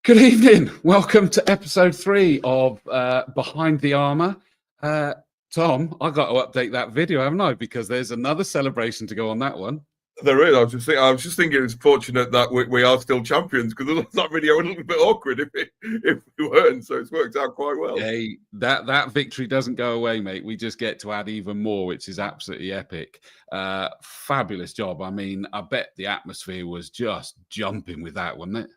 Good evening. Welcome to episode 3 of Behind the Armour. Thom, I got to update that video, haven't I? Because there's another celebration to go on that one. There is. I was just thinking it's fortunate that we are still champions, because that video would look a bit awkward if we weren't. So it's worked out quite well. Hey, that victory doesn't go away, mate. We just get to add even more, which is absolutely epic. Fabulous job. I mean, I bet the atmosphere was just jumping with that, wasn't it?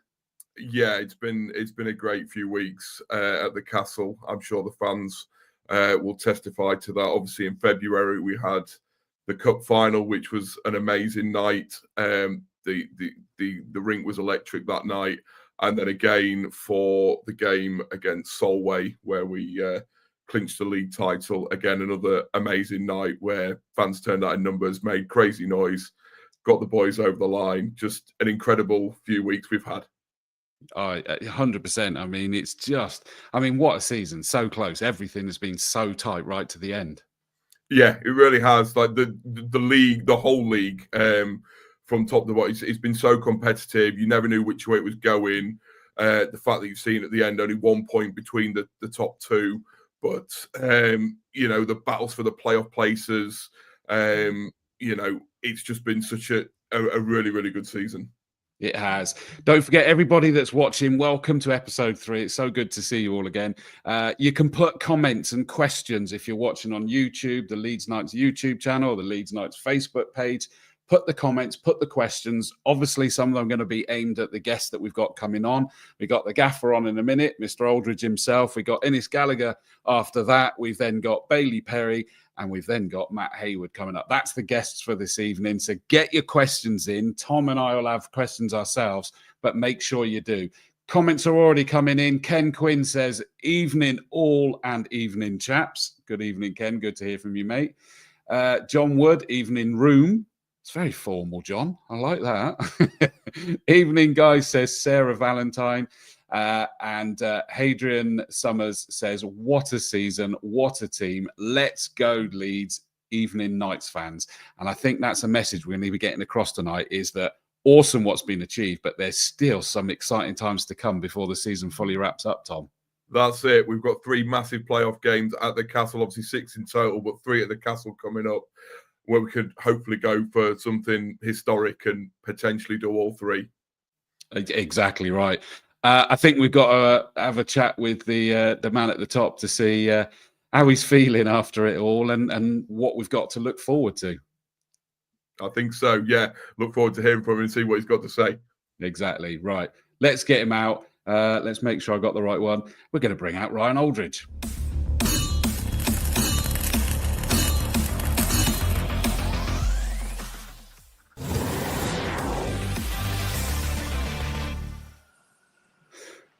Yeah, it's been a great few weeks at the castle. I'm sure the fans will testify to that. Obviously, in February we had the cup final, which was an amazing night. The rink was electric that night, and then again for the game against Solway, where we clinched the league title. Again, another amazing night where fans turned out in numbers, made crazy noise, got the boys over the line. Just an incredible few weeks we've had. 100%. I mean, it's just, what a season. So close. Everything has been so tight right to the end. Yeah, it really has. Like the league, the whole league, from top to bottom, it's been so competitive. You never knew which way it was going. The fact that you've seen at the end only 1 point between the top two, but the battles for the playoff places. It's just been such a really, really good season. It has. Don't forget, everybody that's watching, welcome to episode 3. It's so good to see you all again. You can put comments and questions if you're watching on YouTube, the Leeds Knights YouTube channel, the Leeds Knights Facebook page. Put the comments, put the questions. Obviously, some of them are going to be aimed at the guests that we've got coming on. We got the Gaffer on in a minute, Mr. Aldridge himself. We got Innes Gallacher after that. We've then got Bailey Perre, and we've then got Matt Haywood coming up. That's the guests for this evening. So get your questions in. Thom and I will have questions ourselves, but make sure you do. Comments are already coming in. Ken Quinn says, evening all and evening chaps. Good evening, Ken. Good to hear from you, mate. John Wood, evening room. It's very formal, John. I like that. Evening, guys, says Sarah Valentine. And Hadrian Summers says, what a season, what a team. Let's go, Leeds. Evening, Knights fans. And I think that's a message we're going to be getting across tonight, is that awesome what's been achieved, but there's still some exciting times to come before the season fully wraps up, Thom. That's it. We've got 3 massive playoff games at the Castle, obviously 6 in total, but 3 at the Castle coming up, where we could hopefully go for something historic and potentially do all 3. Exactly right. I think we've got to have a chat with the man at the top to see how he's feeling after it all and what we've got to look forward to. I think so, yeah. Look forward to hearing from him and see what he's got to say. Exactly, right. Let's get him out. Let's make sure I got the right one. We're going to bring out Ryan Aldridge.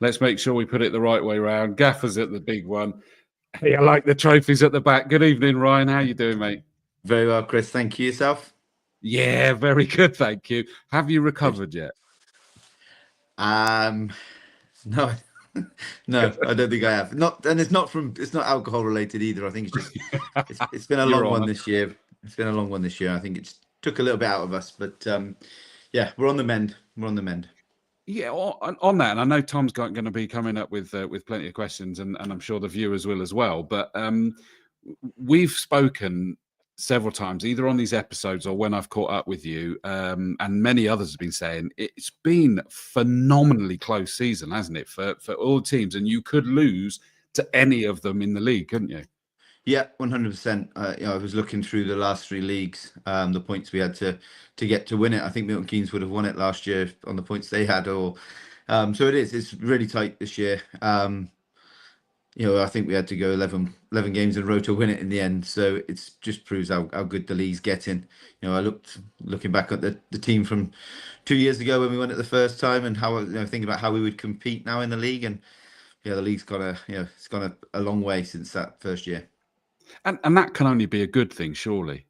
Let's make sure we put it the right way around. Gaffer's at the big one. Hey, I like the trophies at the back. Good evening, Ryan. How you doing, mate? Very well, Chris. Thank you. Yourself? Yeah, very good. Thank you. Have you recovered yet? No, no, I don't think I have. It's not alcohol related either. I think it's been a long one this year. It's been a long one this year. I think it's took a little bit out of us, but yeah, we're on the mend. We're on the mend. Yeah, on that, and I know Tom's going to be coming up with plenty of questions, and I'm sure the viewers will as well. But we've spoken several times, either on these episodes or when I've caught up with you, and many others have been saying it's been phenomenally close season, hasn't it, for all teams? And you could lose to any of them in the league, couldn't you? Yeah, 100%. I was looking through the last 3 leagues, the points we had to get to win it. I think Milton Keynes would have won it last year on the points they had. So it's really tight this year. I think we had to go 11 games in a row to win it in the end. So it just proves how good the league's getting. Looking back at the team from 2 years ago when we won it the first time, and how thinking about how we would compete now in the league, and the league's it's gone a long way since that first year. And that can only be a good thing, surely.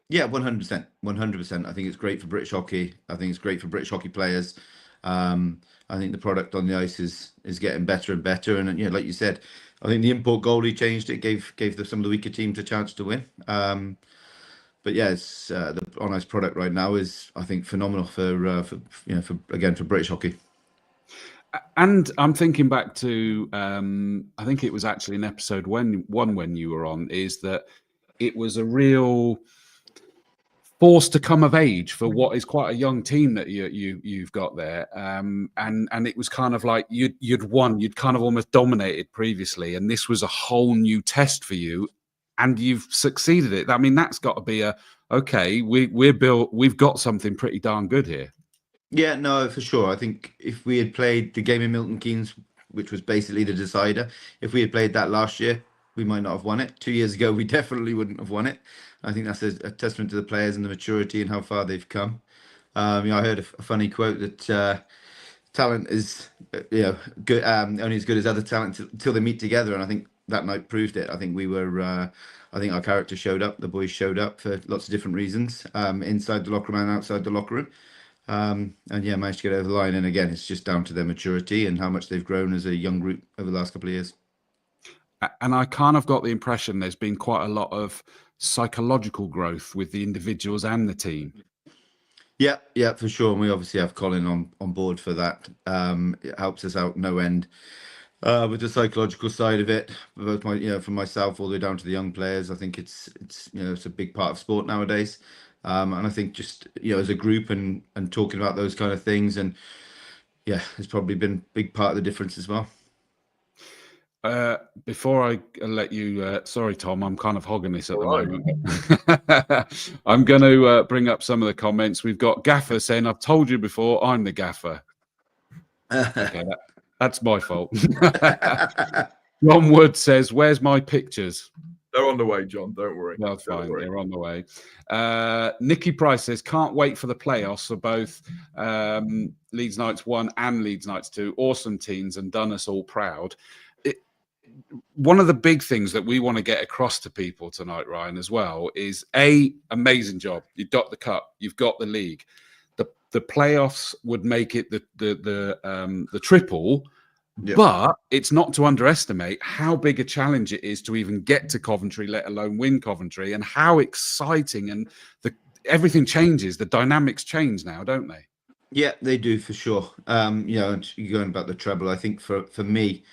Yeah, 100%. 100%. I think it's great for British hockey. I think it's great for British hockey players. I think the product on the ice is getting better and better. And like you said, I think the import goalie changed it, gave some of the weaker teams a chance to win. But yeah, it's the on ice product right now is, I think, phenomenal for British hockey. And I'm thinking back to, I think it was actually in episode one when you were on, is that it was a real forced to come of age for what is quite a young team that you've got there, and it was kind of like you'd kind of almost dominated previously, and this was a whole new test for you, and you've succeeded it. I mean, that's got to be we've got something pretty darn good here. Yeah, no, for sure. I think if we had played the game in Milton Keynes, which was basically the decider, if we had played that last year, we might not have won it. 2 years ago, we definitely wouldn't have won it. I think that's a testament to the players and the maturity and how far they've come. I heard a funny quote that talent is good, only as good as other talent until they meet together, and I think that night proved it. I think we were. I think our character showed up. The boys showed up for lots of different reasons, inside the locker room and outside the locker room. And yeah, managed to get over the line. And again, it's just down to their maturity and how much they've grown as a young group over the last couple of years. And I kind of got the impression there's been quite a lot of psychological growth with the individuals and the team. Yeah, for sure. And we obviously have Colin on board for that. It helps us out no end with the psychological side of it. Both from myself all the way down to the young players. I think it's a big part of sport nowadays. And I think just as a group and talking about those kind of things, and yeah, it's probably been a big part of the difference as well. Before I let you, sorry, Thom, I'm kind of hogging this at the moment. I'm going to bring up some of the comments. We've got Gaffer saying, "I've told you before, I'm the gaffer." Okay, that's my fault. Ron Wood says, "Where's my pictures?" They're on the way, John. Don't worry. That's fine. They're on the way. Nikki Price says, "Can't wait for the playoffs for both Leeds Knights 1 and Leeds Knights 2. Awesome teams and done us all proud." One of the big things that we want to get across to people tonight, Ryan, as well, is amazing job. You've got the cup, you've got the league. The playoffs would make it the triple, yep. But it's not to underestimate how big a challenge it is to even get to Coventry, let alone win Coventry, and how exciting and everything changes. The dynamics change now, don't they? Yeah, they do for sure. You're going about the treble. I think for me,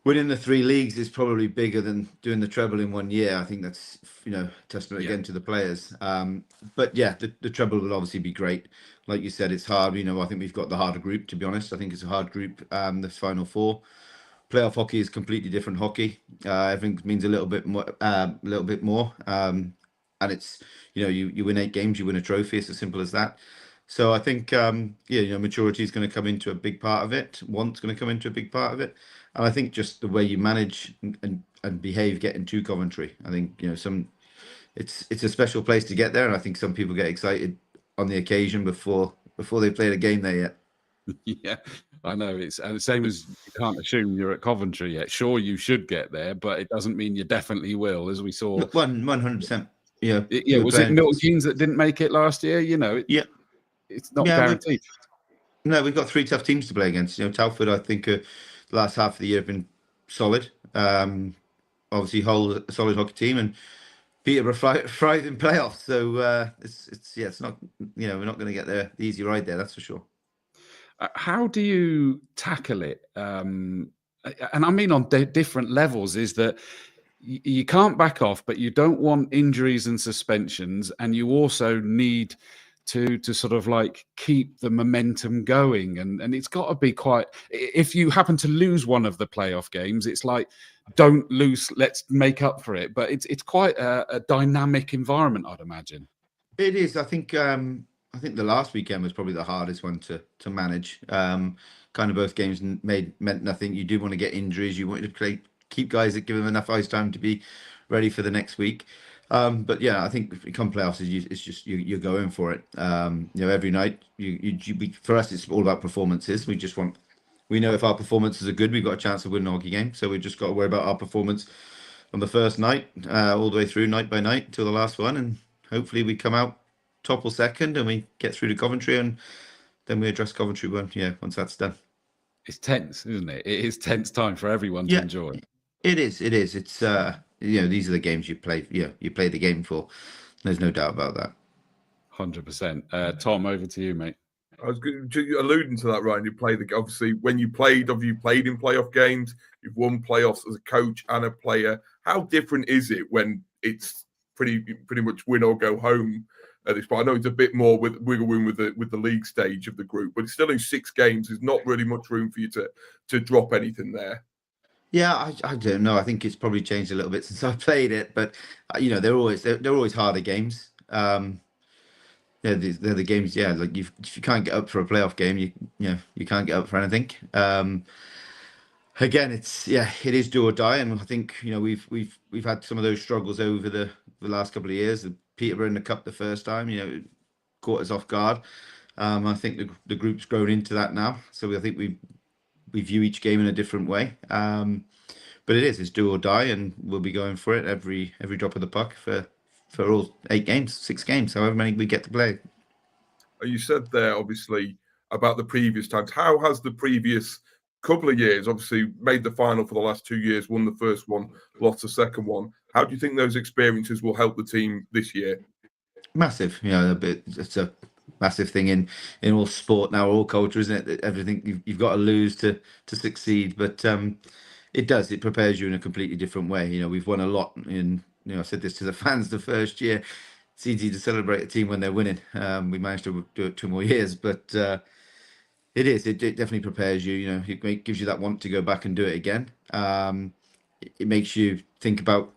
winning the 3 leagues is probably bigger than doing the treble in 1 year. I think that's testament again to the players. But yeah, the treble will obviously be great. Like you said, it's hard. I think we've got the harder group, to be honest. I think it's a hard group. The final 4. Playoff hockey is completely different hockey. Everything means a little bit more. And it's you win 8 games, you win a trophy. It's as simple as that. So I think maturity is going to come into a big part of it. Want's going to come into a big part of it. And I think just the way you manage and behave getting to Coventry, I think it's a special place to get there, and I think some people get excited on the occasion before they played a game there yet. Yeah, I know it's the same as you can't assume you're at Coventry yet. Sure, you should get there, but it doesn't mean you definitely will, as we saw. 100%. Yeah, was it Milton Keynes that didn't make it last year? It's not guaranteed. No, we've got 3 tough teams to play against. Telford, I think. Last half of the year have been solid. Obviously, Hull a solid hockey team, and Peterborough thrive in playoffs. So it's not we're not going to get the easy ride there. That's for sure. How do you tackle it? And I mean on different levels. Is that you can't back off, but you don't want injuries and suspensions, and you also need to sort of like keep the momentum going, and it's got to be quite. If you happen to lose one of the playoff games, it's like don't lose. Let's make up for it. But it's quite a dynamic environment, I'd imagine. It is. I think the last weekend was probably the hardest one to manage. Kind of both games meant nothing. You do want to get injuries. You want to keep guys that give them enough ice time to be ready for the next week. But yeah, I think if it come playoffs, it's just you're going for it. Every night for us, it's all about performances. We know if our performances are good, we've got a chance of winning a hockey game. So we've just got to worry about our performance on the first night, all the way through night by night till the last one, and hopefully we come out top or second, and we get through to Coventry, and then we address Coventry once that's done. It's tense, isn't it? It is tense time for everyone to enjoy. It is. It's these are the games you play. You play the game for. There's no doubt about that. 100%. Thom, over to you, mate. I was alluding to that, Ryan. You obviously when you played in playoff games. You've won playoffs as a coach and a player. How different is it when it's pretty much win or go home at this point? I know it's a bit more with wiggle room with the league stage of the group, but it's still in 6 games. There's not really much room for you to drop anything there. Yeah, I don't know. I think it's probably changed a little bit since I played it, but they're always harder games. They're the games. Yeah, like if you can't get up for a playoff game, you can't get up for anything. Again, it is do or die, and I think we've had some of those struggles over the last couple of years. Peterborough in the cup the first time, caught us off guard. I think the group's grown into that now, so I think we view each game in a different way. But it's do or die, and we'll be going for it every drop of the puck for all 8 games, 6 games, however many we get to play. You said there, obviously, about the previous times. How has the previous couple of years, obviously, made the final for the last 2 years, won the first one, lost the second one? How do you think those experiences will help the team this year? Massive. It's a massive thing in all sport now, all culture, isn't it? Everything you've got to lose to succeed. But it does. It prepares you in a completely different way. We've won a lot in. I said this to the fans the first year. It's easy to celebrate a team when they're winning. We managed to do it 2 more years, but it is. It definitely prepares you. It gives you that want to go back and do it again. It makes you think about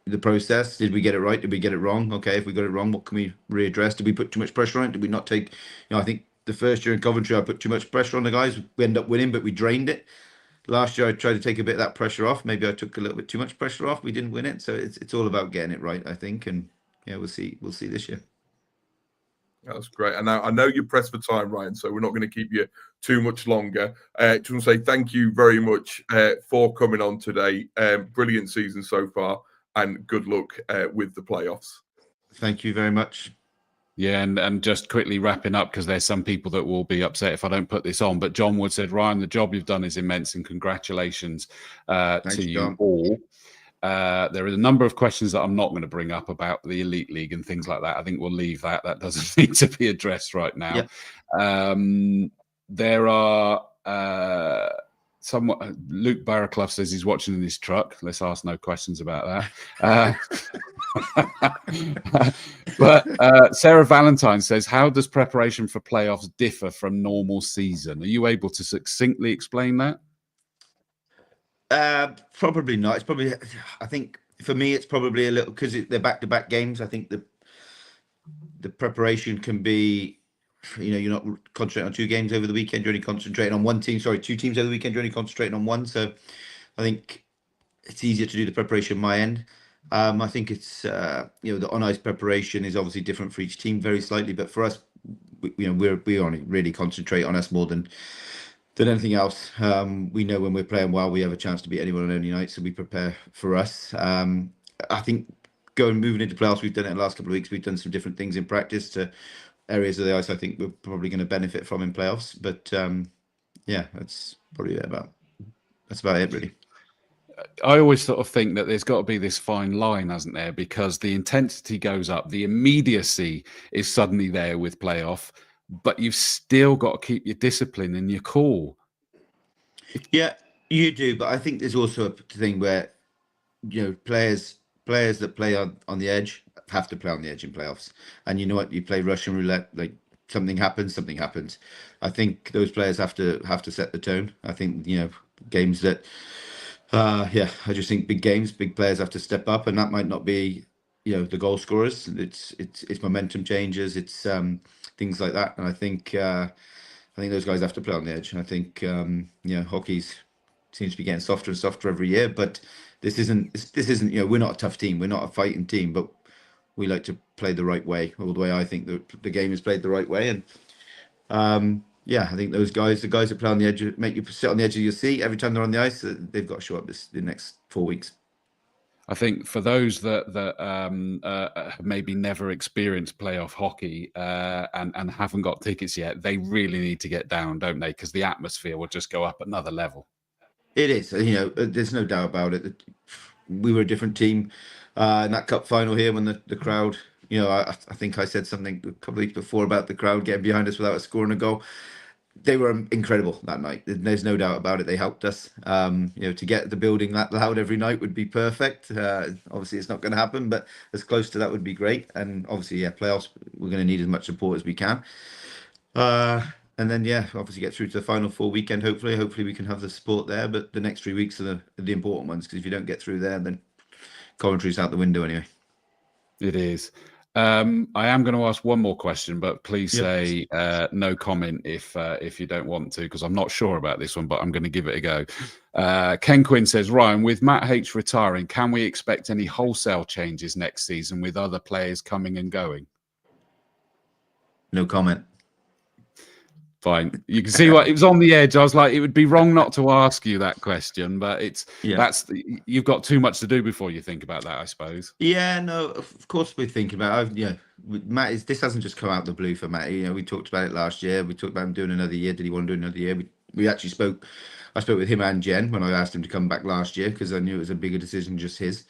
the process. Did we get it right? Did we get it wrong? Okay, if we got it wrong, what can we readdress? Did we put too much pressure on it? Did we not take? I think the first year in Coventry, I put too much pressure on the guys. We ended up winning, but we drained it. Last year, I tried to take a bit of that pressure off. Maybe I took a little bit too much pressure off. We didn't win it, so it's all about getting it right, I think. And we'll see this year. That's great. And now I know you're pressed for time, Ryan, so we're not going to keep you too much longer. Just want to say thank you very much for coming on today. Brilliant season so far, and good luck with the playoffs. Thank you very much. Yeah, and just quickly wrapping up, because there's some people that will be upset if I don't put this on, but John Wood said, Ryan, the job you've done is immense, and congratulations Thanks, to you John. all. There are a number of questions that I'm not going to bring up about the Elite League and things like that. I think we'll leave that. That doesn't need to be addressed right now. Yep. There are Luke Barraclough says he's watching in his truck. Let's ask no questions about that. But Sarah Valentine says, how does preparation for playoffs differ from normal season? Are you able to succinctly explain that? Probably not. It's probably, I think for me, it's probably a little, because they're back-to-back games. I think the preparation can be, you're not concentrating on 2 games over the weekend. You're only concentrating on one team. Sorry, 2 teams over the weekend. You're only concentrating on one. So I think it's easier to do the preparation on my end. I think it's, the on-ice preparation is obviously different for each team very slightly. But for us, we only really concentrate on us more than anything else. We know when we're playing well, we have a chance to beat anyone on any night. So we prepare for us. I think moving into playoffs, we've done it in the last couple of weeks. We've done some different things in practice to areas of the ice I think we're probably going to benefit from in playoffs. But that's probably about it, really. I always sort of think that there's got to be this fine line, hasn't there? Because the intensity goes up, the immediacy is suddenly there with playoff, but you've still got to keep your discipline and your cool. Yeah, you do. But I think there's also a thing where, players that play on the edge have to play on the edge in playoffs. And you know what? You play Russian roulette, like something happens. I think those players have to set the tone. I think, games that, I just think big games, big players have to step up, and that might not be, the goal scorers. It's momentum changes. It's things like that. And I think those guys have to play on the edge. And I think, hockey seems to be getting softer and softer every year, but this isn't, we're not a tough team. We're not a fighting team, but we like to play the right way, or the way I think the game is played the right way. And I think those guys, the guys that play on the edge, make you sit on the edge of your seat every time they're on the ice. They've got to show up the next 4 weeks. I think for those that maybe never experienced playoff hockey and haven't got tickets yet, they really need to get down, don't they? Because the atmosphere will just go up another level. It is. There's no doubt about it. We were a different team in that cup final here when the crowd I think I said something a couple of weeks before about the crowd getting behind us without us scoring a goal. They were incredible that night. There's no doubt about it. They helped us. To get the building that loud every night would be perfect. Obviously, it's not going to happen, but as close to that would be great. And obviously, playoffs, we're going to need as much support as we can. And then, obviously get through to the final 4 weekend. Hopefully we can have the support there. But the next 3 weeks are the important ones, because if you don't get through there, then Coventry's out the window anyway. It is. I am going to ask one more question, but please say no comment if you don't want to, because I'm not sure about this one, but I'm going to give it a go. Ken Quinn says, Ryan, with Matt H retiring, can we expect any wholesale changes next season with other players coming and going? No comment. Fine. You can see what it was on the edge. I was like, it would be wrong not to ask you that question, but you've got too much to do before you think about that, I suppose. Yeah, no, of course we're thinking about it. Matt, this hasn't just come out of the blue for Matt. We talked about it last year. We talked about him doing another year. Did he want to do another year? We actually spoke. I spoke with him and Jen when I asked him to come back last year, because I knew it was a bigger decision, just his.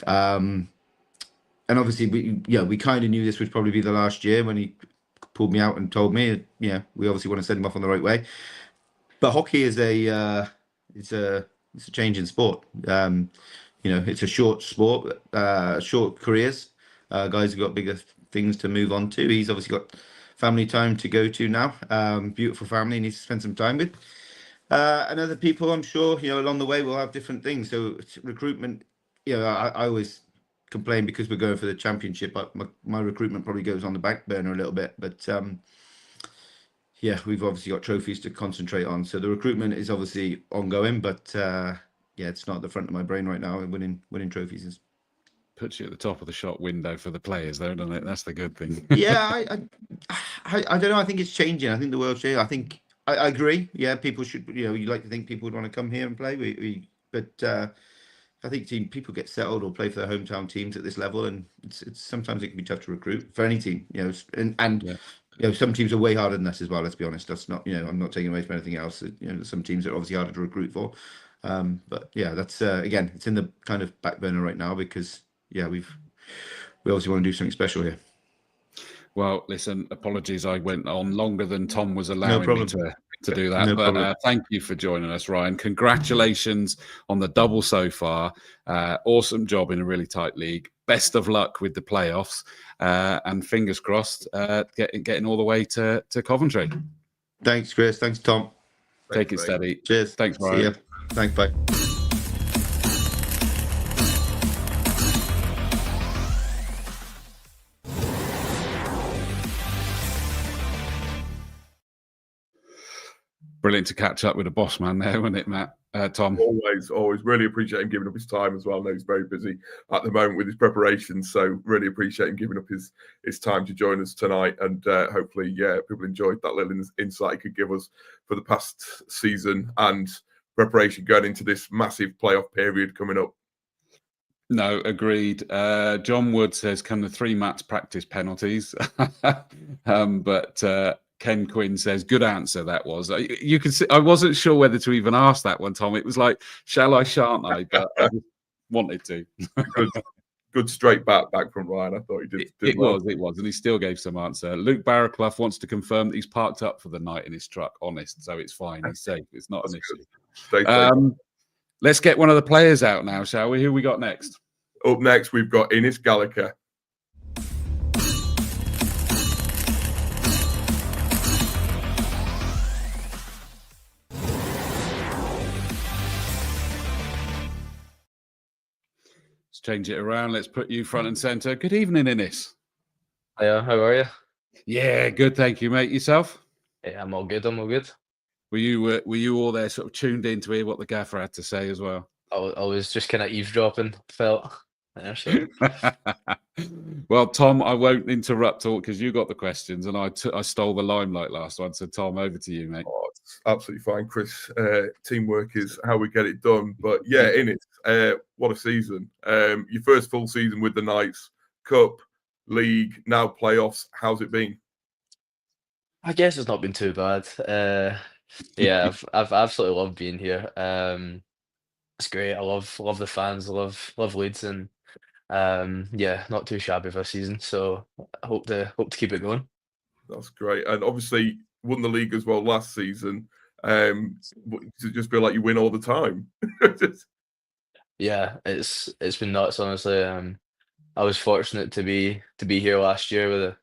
And obviously we kind of knew this would probably be the last year when he pulled me out and told me, we obviously want to send him off on the right way. But hockey is it's a change in sport. It's a short sport, short careers. Guys have got bigger things to move on to. He's obviously got family time to go to now. Beautiful family he needs to spend some time with. And other people, I'm sure, along the way will have different things. So recruitment, I always complain because we're going for the championship. My recruitment probably goes on the back burner a little bit, but we've obviously got trophies to concentrate on. So the recruitment is obviously ongoing, but it's not at the front of my brain right now. Winning trophies is puts you at the top of the shop window for the players, though, doesn't it? That's the good thing. I don't know. I think it's changing. I think the world's changing. I think I agree. Yeah, people should. You like to think people would want to come here and play. But I think people get settled or play for their hometown teams at this level, and it's sometimes it can be tough to recruit for any team. Some teams are way harder than us as well. Let's be honest. That's not. I'm not taking away from anything else. Some teams are obviously harder to recruit for. But that's again, it's in the kind of back burner right now because we obviously want to do something special here. Well, listen, apologies. I went on longer than Thom was allowing me to do that. No but problem. Thank you for joining us, Ryan. Congratulations on the double so far. Awesome job in a really tight league. Best of luck with the playoffs. And fingers crossed, getting all the way to Coventry. Thanks, Chris. Thanks, Thom. Take it steady. Cheers. Thanks, Ryan. See ya. Thanks, bye. Brilliant to catch up with a boss man there, wasn't it, Matt? Thom? Always. Really appreciate him giving up his time as well. I know he's very busy at the moment with his preparations, so really appreciate him giving up his time to join us tonight. And hopefully, people enjoyed that little insight he could give us for the past season and preparation going into this massive playoff period coming up. No, agreed. John Wood says, can the 3 mats practice penalties? But Ken Quinn says, good answer that was. You can see, I wasn't sure whether to even ask that one, Thom. It was like, shall I, shan't I? But I just wanted to. Good straight back from Ryan. I thought he did it well. was, and he still gave some answer. Luke Barraclough wants to confirm that he's parked up for the night in his truck. Honest, so it's fine. He's safe. It's not an issue. Stay safe. Let's get one of the players out now, shall we? Who we got next? Up next, we've got Innes Gallacher. Let's change it around. Let's put you front and centre. Good evening, Innes. Hiya, how are you? Yeah, good. Thank you, mate. Yourself? Yeah, I'm all good. Were you all there, sort of tuned in to hear what the gaffer had to say as well? I was just kind of eavesdropping. Felt. Yeah, so. Well, Thom, I won't interrupt all because you got the questions, and I stole the limelight last one. So, Thom, over to you, mate. Oh, it's absolutely fine, Chris. Teamwork is how we get it done. But yeah, Innes, what a season! Your first full season with the Knights, Cup, League, now playoffs. How's it been? I guess it's not been too bad. I've absolutely loved being here. It's great. I love the fans. I love Leeds, and yeah, not too shabby for a season. So I hope to keep it going. That's great. And obviously won the league as well last season. To just feel like you win all the time. Yeah, it's been nuts, honestly. I was fortunate to be here last year with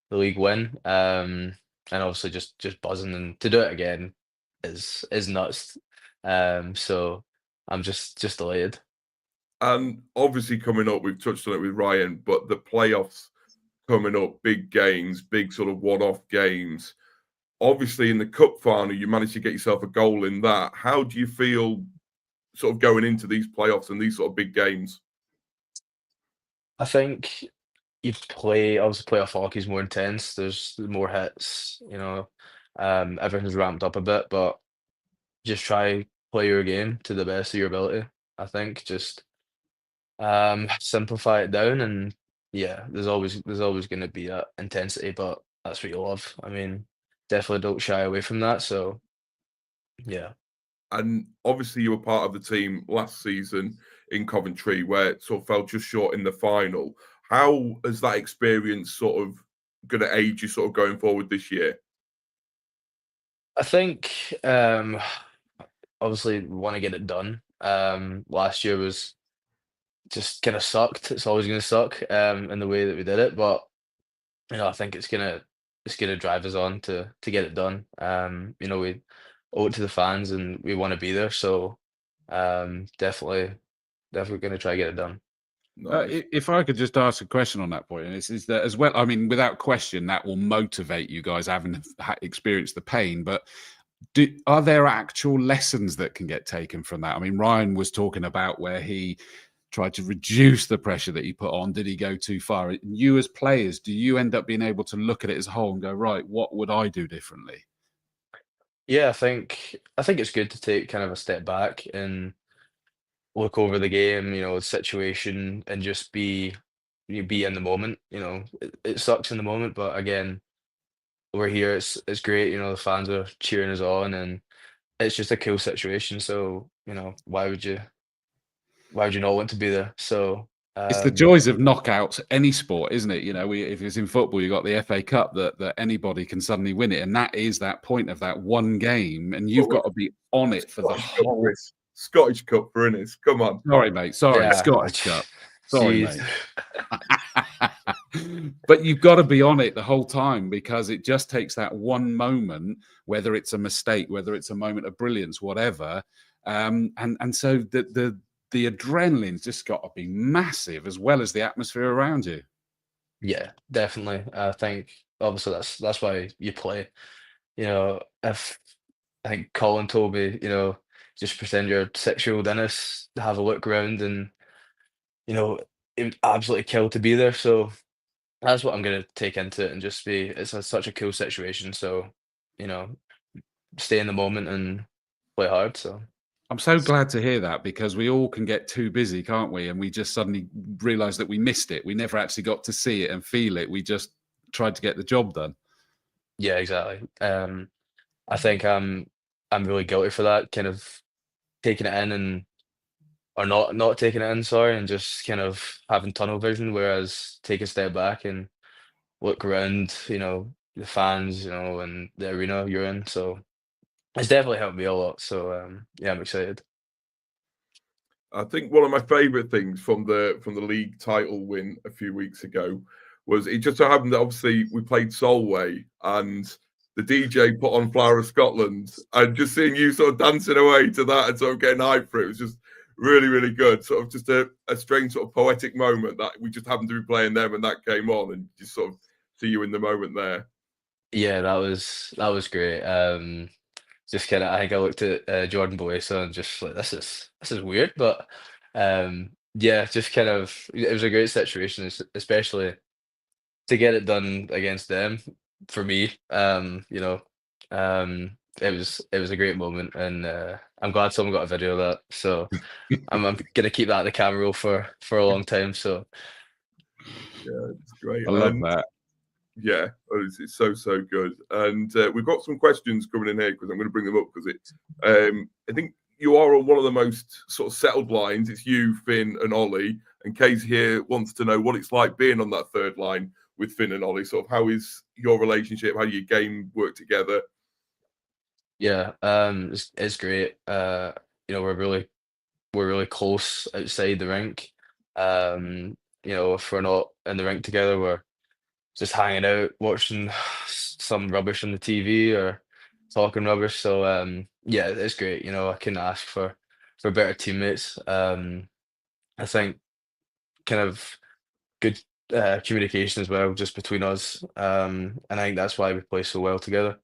the league win. And obviously just buzzing, and to do it again is nuts. So I'm just delighted. And obviously coming up, we've touched on it with Ryan, but the playoffs coming up, big games, big sort of one-off games. Obviously in the cup final, you managed to get yourself a goal in that. How do you feel sort of going into these playoffs and these sort of big games? I think obviously playoff hockey is more intense. There's more hits, everything's ramped up a bit, but just try play your game to the best of your ability. I think just simplify it down, and yeah, there's always going to be that intensity, but that's what you love. I mean, definitely don't shy away from that. So yeah. And obviously you were part of the team last season in Coventry where it sort of fell just short in the final. How has that experience sort of going to aid you sort of going forward this year? I think obviously want to get it done. Last year was just kind of sucked. It's always going to suck in the way that we did it, but I think it's gonna drive us on to get it done. We owe it to the fans, and we want to be there. So definitely going to try to get it done. Nice. If I could just ask a question on that point, and is that as well? I mean, without question, that will motivate you guys having experienced the pain. But are there actual lessons that can get taken from that? I mean, Ryan was talking about where he tried to reduce the pressure that he put on. Did he go too far? And you as players, do you end up being able to look at it as a whole and go, right, what would I do differently? Yeah, I think it's good to take kind of a step back and look over the game, the situation, and just be in the moment. It sucks in the moment, but again, we're here. It's great. The fans are cheering us on, and it's just a cool situation. So why would you not want to be there? So It's the joys of knockouts, any sport, isn't it? If it's in football, you got the FA Cup that anybody can suddenly win it, and that is that point of that one game, and you've got to be on it for the whole. Scottish Cup for Innes. Come on. Sorry, mate. Sorry, yeah, Scottish Cup. Sorry, jeez. mate. But you've got to be on it the whole time, because it just takes that one moment, whether it's a mistake, whether it's a moment of brilliance, whatever. And so the adrenaline's just got to be massive, as well as the atmosphere around you. Yeah, definitely. I think obviously that's why you play. If I think Colin told me, just pretend you're 6-year-old Innes, have a look around, and it would absolutely kill to be there. So that's what I'm gonna take into it, and just such a cool situation. So, you know, stay in the moment and play hard. So I'm so glad to hear that, because we all can get too busy, can't we? And we just suddenly realize that we missed it. We never actually got to see it and feel it. We just tried to get the job done. yeah, exactly. I think I'm really guilty for that, kind of taking it in and or not taking it in, sorry, and just kind of having tunnel vision, whereas take a step back and look around, the fans, and the arena you're in. So it's definitely helped me a lot. So yeah, I'm excited. I think one of my favourite things from the league title win a few weeks ago was it just so happened that obviously we played Solway and the DJ put on Flower of Scotland, and just seeing you sort of dancing away to that and sort of getting hyped for it was just really, really good. Sort of just a strange sort of poetic moment that we just happened to be playing them and that came on, and just sort of see you in the moment there. Yeah, that was great. Just kind of, I think I looked at Jordan Boyce and just like, this is weird, but yeah, just kind of, it was a great situation, especially to get it done against them. For me, it was a great moment, and I'm glad someone got a video of that. So I'm gonna keep that in the camera roll for a long time. So Yeah, it's great. I love that. Yeah, it's so good. And we've got some questions coming in here because I'm going to bring them up because I think you are on one of the most sort of settled lines. It's you, Finn, and Ollie. And Casey here wants to know what it's like being on that third line with Finn and Ollie. Sort of how is your relationship? How do your game work together? Yeah, it's great. We're really close outside the rink. If we're not in the rink together, we're just hanging out, watching some rubbish on the TV or talking rubbish. So yeah, it's great. I couldn't ask for better teammates. I think kind of good communication as well, just between us. And I think that's why we play so well together.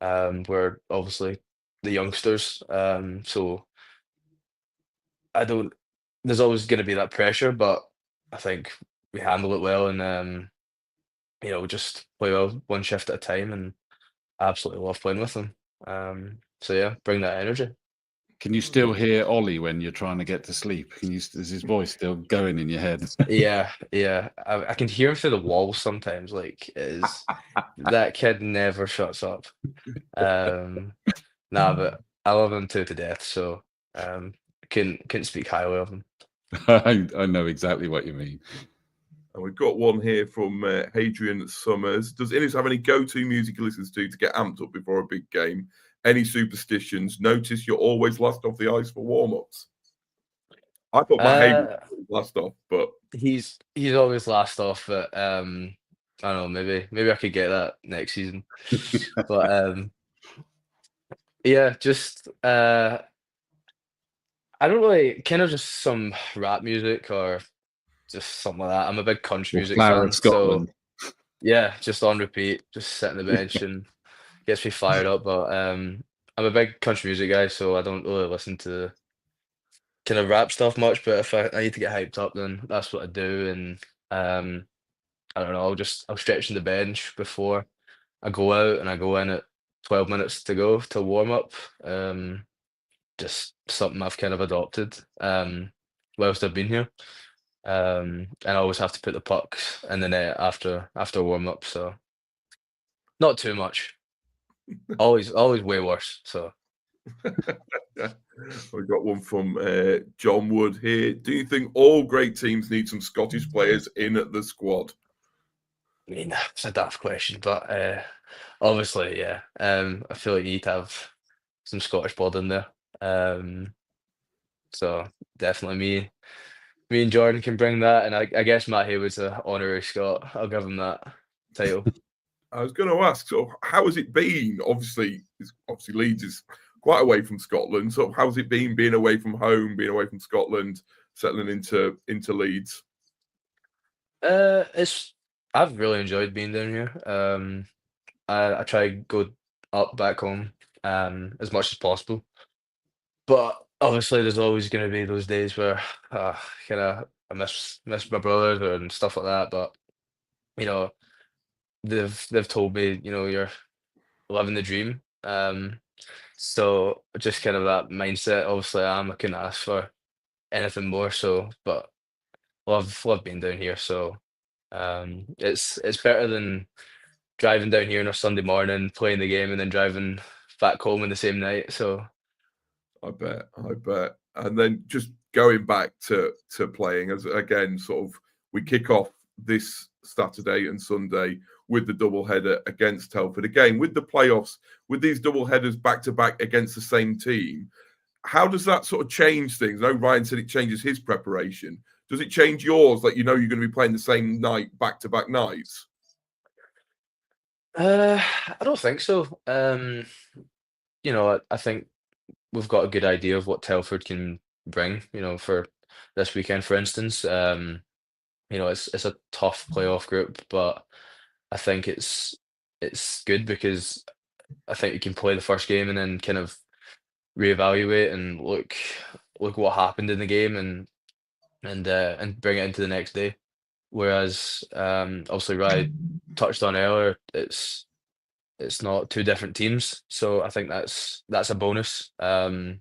We're obviously the youngsters, so I don't. There's always going to be that pressure, but I think we handle it well, and just play well one shift at a time, and I absolutely love playing with them. So yeah, bring that energy. Can you still hear Ollie when you're trying to get to sleep? Is his voice still going in your head? Yeah, yeah. I can hear him through the walls sometimes. Like, that kid never shuts up. But I love him to death. So couldn't speak highly of him. I know exactly what you mean. And we've got one here from Hadrian Summers. Does Innes have any go-to music he listens to get amped up before a big game? Any superstitions? Notice you're always last off the ice for warm-ups. I thought Matt Haywood was last off, but he's always last off. But I don't know. Maybe I could get that next season. But yeah, just I don't really kind of just some rap music or just something like that. I'm a big country music fan, so yeah, just on repeat, just sit on the bench and gets me fired up. But I'm a big country music guy, so I don't really listen to kind of rap stuff much. But if I need to get hyped up, then that's what I do. And I don't know, I'll stretch on the bench before I go out, and I go in at 12 minutes to go to warm up. Just something I've kind of adopted whilst I've been here. And I always have to put the pucks in the net after warm up, so not too much. Always way worse. So we've got one from John Wood here. Do you think all great teams need some Scottish players in the squad? I mean, it's a daft question, but obviously, yeah. I feel like you need to have some Scottish blood in there. So definitely me and Jordan can bring that, and I guess Matt Haywood's an honorary Scot. I'll give him that title. I was going to ask, so how has it been? Obviously Leeds is quite away from Scotland. So how's it been being away from home, being away from Scotland, settling into Leeds? I've really enjoyed being down here. I try to go up back home as much as possible, but obviously there's always going to be those days where kind of I miss my brothers and stuff like that. But you know, they've told me, you're living the dream. So just kind of that mindset. Obviously, I couldn't ask for anything more. So, but love being down here. So, it's better than driving down here on a Sunday morning, playing the game, and then driving back home in the same night. So, I bet. And then just going back to playing, as again, sort of we kick off this Saturday and Sunday with the double header against Telford. Again, with the playoffs, with these double headers back to back against the same team, how does that sort of change things? I know Ryan said it changes his preparation. Does it change yours? Like, you're going to be playing the same night back to back nights? I don't think so. I think we've got a good idea of what Telford can bring, for this weekend, for instance. It's a tough playoff group, but I think it's good because I think you can play the first game and then kind of reevaluate and look what happened in the game and bring it into the next day. Whereas obviously Ryan touched on earlier, it's not two different teams, so I think that's a bonus. You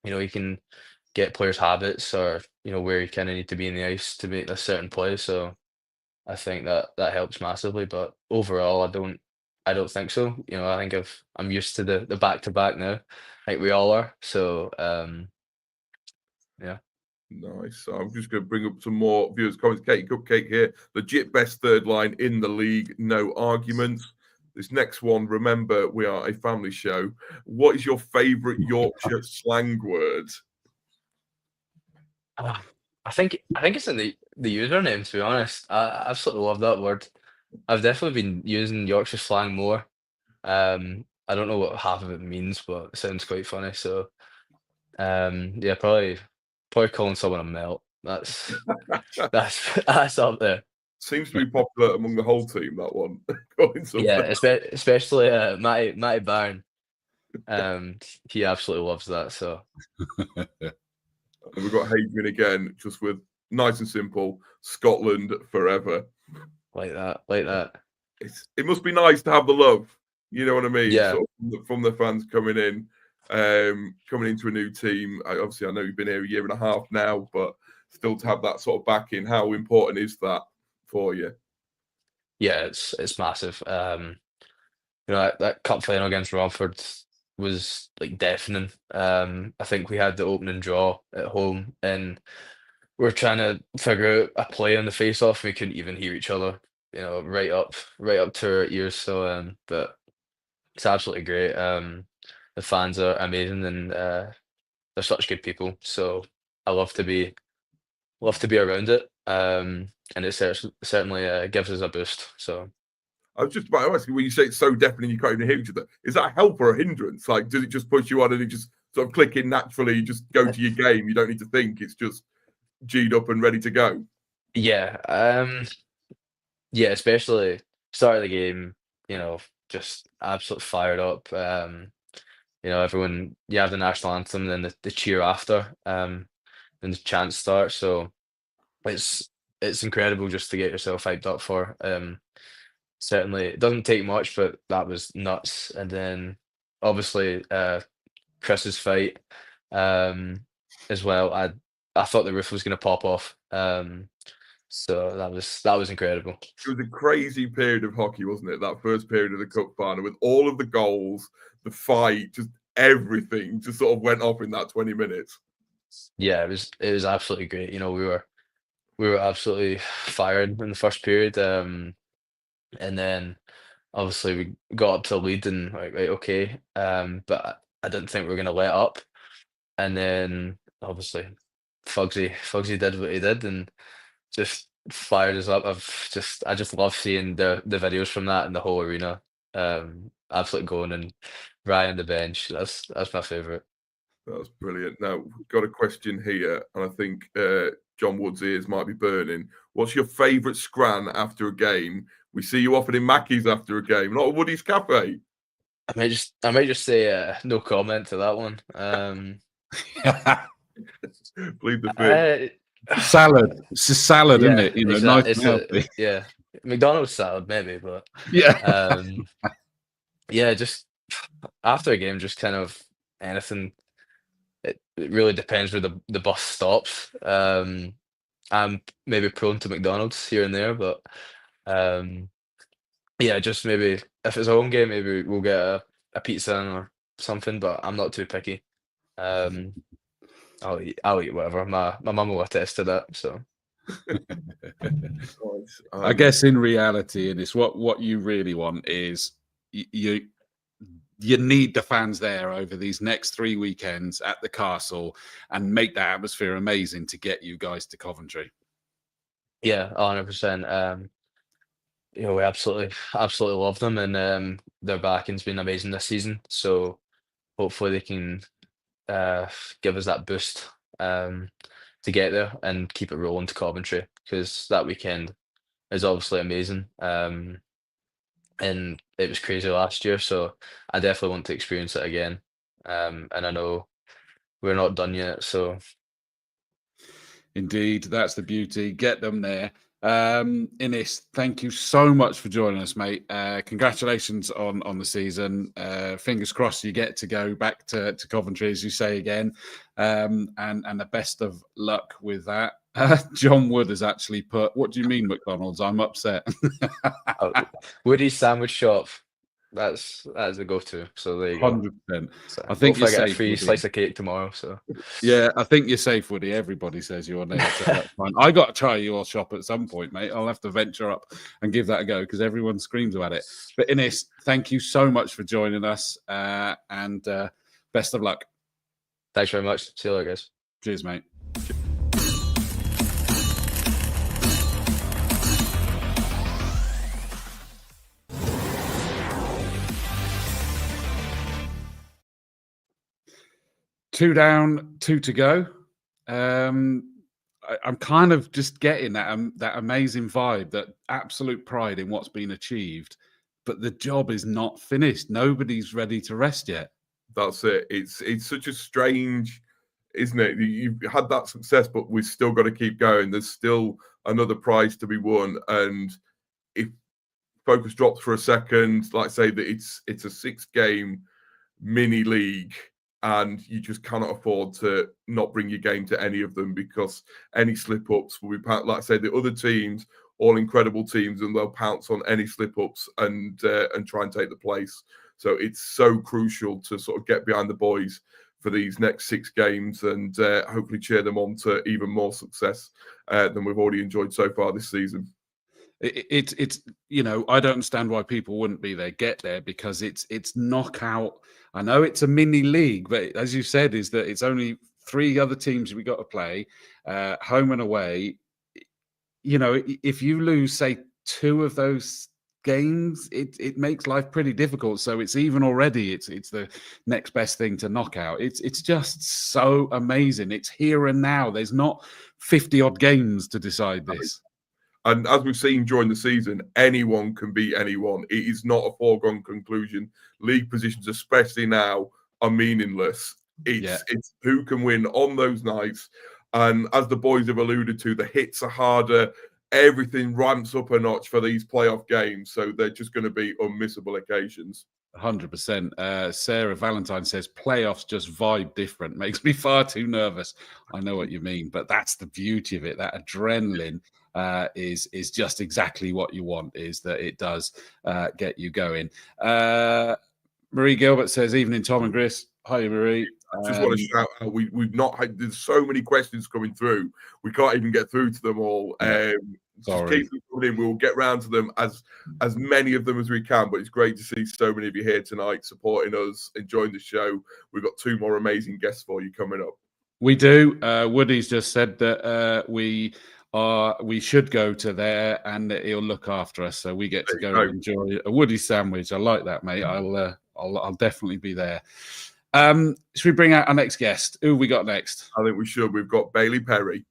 can get players' habits or where you kind of need to be in the ice to make a certain play. So I think that helps massively. But overall, I don't I don't think so. You know, I think I'm used to the back to back now. I think we all are. So yeah. Nice. So I'm just going to bring up some more viewers' comments. Katie Cupcake here. Legit best third line in the league. No arguments. This next one, remember, we are a family show. What is your favourite Yorkshire slang word? I think it's in the username, to be honest. I absolutely love that word. I've definitely been using Yorkshire slang more. I don't know what half of it means, but it sounds quite funny. So yeah, probably calling someone a melt. That's that's up there. Seems to be popular among the whole team, that one. Yeah, especially Matty Byrne. He absolutely loves that. So and we've got Hadrian again, just with nice and simple, Scotland forever. Like that. It must be nice to have the love. You know what I mean? Yeah. Sort of from the fans coming into a new team. Obviously, I know you've been here a year and a half now, but still to have that sort of backing, how important is that for you? Yeah, it's massive. You know, that cup final against Romford was like deafening. I think we had the opening draw at home, and we're trying to figure out a play on the face-off. We couldn't even hear each other. You know, right up to our ears. So, but it's absolutely great. The fans are amazing, and they're such good people. So I love to be around it. And it certainly gives us a boost. So. I was just about to ask you, when you say it's so deafening you can't even hear each other, is that a help or a hindrance? Like, does it just push you on and it just sort of click in naturally? You just go to your game. You don't need to think. It's just G'd up and ready to go. Yeah. Yeah, especially start of the game, you know, just absolutely fired up. You know, everyone, you have the national anthem, then the cheer after, then the chant starts. So it's incredible just to get yourself hyped up for. Certainly, it doesn't take much, but that was nuts. And then obviously Chris's fight as well. I thought the roof was going to pop off. So that was incredible. It was a crazy period of hockey, wasn't it? That first period of the cup final with all of the goals, the fight, just everything just sort of went off in that 20 minutes. Yeah, it was absolutely great. You know, we were absolutely fired in the first period. And then obviously we got up to the lead and like, right, okay. But I didn't think we were gonna let up. And then obviously Fugsy did what he did and just fired us up. I just love seeing the videos from that and the whole arena. Absolutely going, and Ryan on the bench. That's my favourite. That's brilliant. Now, we've got a question here, and I think John Wood's ears might be burning. What's your favourite scran after a game? We see you often in Mackey's after a game, not at Woody's Cafe. I might just say no comment to that one. Plead the fifth. Salad. It's a salad, Yeah, isn't it? You know, nice and healthy. Yeah, McDonald's salad maybe, but Yeah. yeah, just after a game, just kind of anything. It really depends where the bus stops. I'm maybe prone to McDonald's here and there, but yeah, just maybe if it's a home game, maybe we'll get a pizza or something. But I'm not too picky. I'll eat whatever. My mum will attest to that. So I guess in reality, and it's what you really want is you need the fans there over these next 3 weekends at the castle and make that atmosphere amazing to get you guys to Coventry. Yeah, 100%. You know, we absolutely love them, and their backing's been amazing this season. So hopefully they can give us that boost to get there and keep it rolling to Coventry, because that weekend is obviously amazing. And it was crazy last year, so I definitely want to experience it again. And I know we're not done yet, so. Indeed, that's the beauty. Get them there. Innes, thank you so much for joining us, mate. Congratulations on the season. Fingers crossed you get to go back to Coventry, as you say again. And the best of luck with that. John Wood has actually put, what do you mean, McDonald's? I'm upset. Woody's sandwich shop. That's a go-to. So there you go. 100%. So I think hopefully you're I get a safe, free Woody. slice of cake tomorrow. So Yeah, I think you're safe, Woody. Everybody says your name, so that's fine. I got to try your shop at some point, mate. I'll have to venture up and give that a go because everyone screams about it. But Innes, thank you so much for joining us, and best of luck. thanks very much. See you later, guys. Cheers, mate. Two down, two to go. I'm kind of just getting that amazing vibe, that absolute pride in what's been achieved, but the job is not finished. Nobody's ready to rest yet. That's it. It's such a strange, isn't it? You've had that success, but we've still got to keep going. There's still another prize to be won, and if focus drops for a second, like say that it's a 6-game mini league, and you just cannot afford to not bring your game to any of them, because any slip-ups will be, like I say, the other teams, all incredible teams, and they'll pounce on any slip-ups and try and take the place. So it's so crucial to sort of get behind the boys for these next 6 games and hopefully cheer them on to even more success than we've already enjoyed so far this season. It's I don't understand why people wouldn't be there, get there, because it's knockout. I know it's a mini league, but as you said, is that it's only 3 other teams we got to play, home and away. If you lose, say, 2 of those games, it makes life pretty difficult. So it's even already, it's the next best thing to knockout. It's just so amazing. It's here and now. There's not 50 odd games to decide this. And as we've seen during the season, anyone can beat anyone. It is not a foregone conclusion. League positions, especially now, are meaningless. It's who can win on those nights. And as the boys have alluded to, the hits are harder. Everything ramps up a notch for these playoff games. So they're just going to be unmissable occasions. 100%. Sarah Valentine says playoffs just vibe different. Makes me far too nervous. I know what you mean, but that's the beauty of it. That adrenaline is just exactly what you want, is that it does get you going. Marie Gilbert says, evening, Thom and Chris. Hi, Marie. I just want to shout out, we've not had, there's so many questions coming through. We can't even get through to them all. Just keep them coming in. We'll get round to them, as many of them as we can. But it's great to see so many of you here tonight supporting us, enjoying the show. We've got 2 more amazing guests for you coming up. We do. Woody's just said that we should go to there, and he'll look after us, so we get to go and enjoy a Woody sandwich. I like that, mate. I'll definitely be there. Should we bring out our next guest? Who we got next? I think we should. We've got Bailey Perre.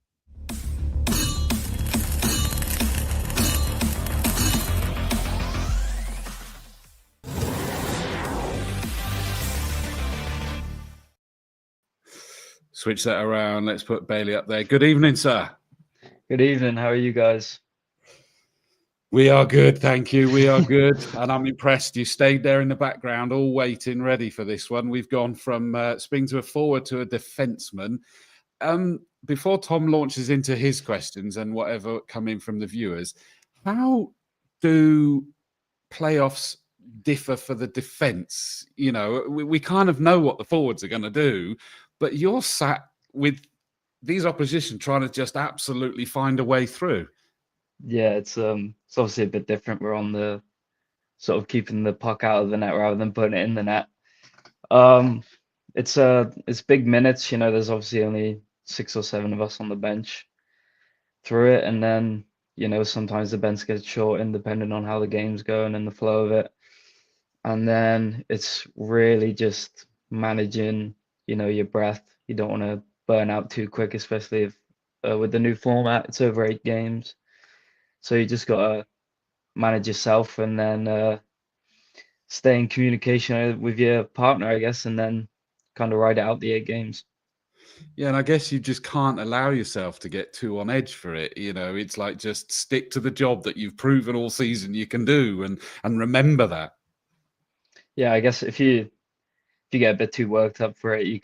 Switch that around. Let's put Bailey up there. Good evening, sir. Good evening. How are you guys? We are good, thank you. We are good, and I'm impressed. You stayed there in the background, all waiting, ready for this one. We've gone from spring to a forward to a defenseman. Before Thom launches into his questions and whatever come in from the viewers, how do playoffs differ for the defense? We kind of know what the forwards are going to do, but you're sat with these opposition trying to just absolutely find a way through. Yeah, it's obviously a bit different. We're on the sort of keeping the puck out of the net rather than putting it in the net. It's big minutes. There's obviously only 6 or 7 of us on the bench through it, and then sometimes the bench gets short, depending on how the game's going and the flow of it. And then it's really just managing, your breath. You don't want to burn out too quick, especially if with the new format, it's over 8 games. So you just got to manage yourself, and then stay in communication with your partner, I guess, and then kind of ride it out the 8 games. Yeah, and I guess you just can't allow yourself to get too on edge for it. It's like, just stick to the job that you've proven all season you can do, and remember that. Yeah, I guess if you get a bit too worked up for it, you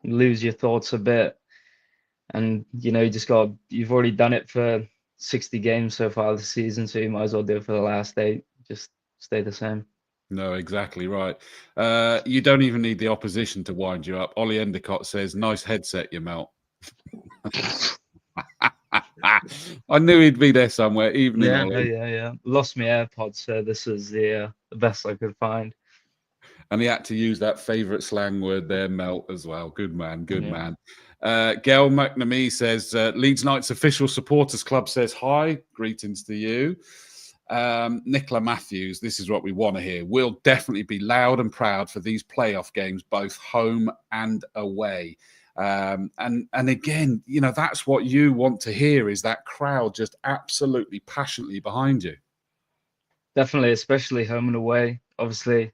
lose your thoughts a bit. And you've already done it for 60 games so far this season, so you might as well do it for the last 8. Just stay the same. No, exactly right. You don't even need the opposition to wind you up. Ollie Endicott says, "Nice headset, you melt." I knew he'd be there somewhere. Evening, Yeah, Ollie. yeah. Lost my AirPods, so this is the best I could find. And he had to use that favourite slang word there, melt, as well. Good man, good Yeah. man. Gail McNamee says, Leeds Knights Official Supporters Club says hi. Greetings to you. Nicola Matthews, this is what we want to hear. We'll definitely be loud and proud for these playoff games, both home and away. And again, you know, that's what you want to hear, is that crowd just absolutely passionately behind you. Definitely, especially home and away. Obviously,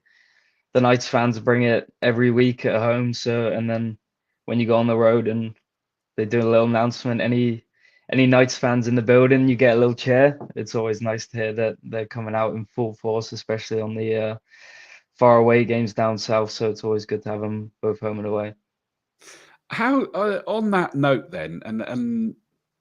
the Knights fans bring it every week at home. So, and then when you go on the road and they do a little announcement, any Knights fans in the building, you get a little cheer. It's always nice to hear that they're coming out in full force, especially on the far away games down south. So it's always good to have them both home and away. How on that note then, and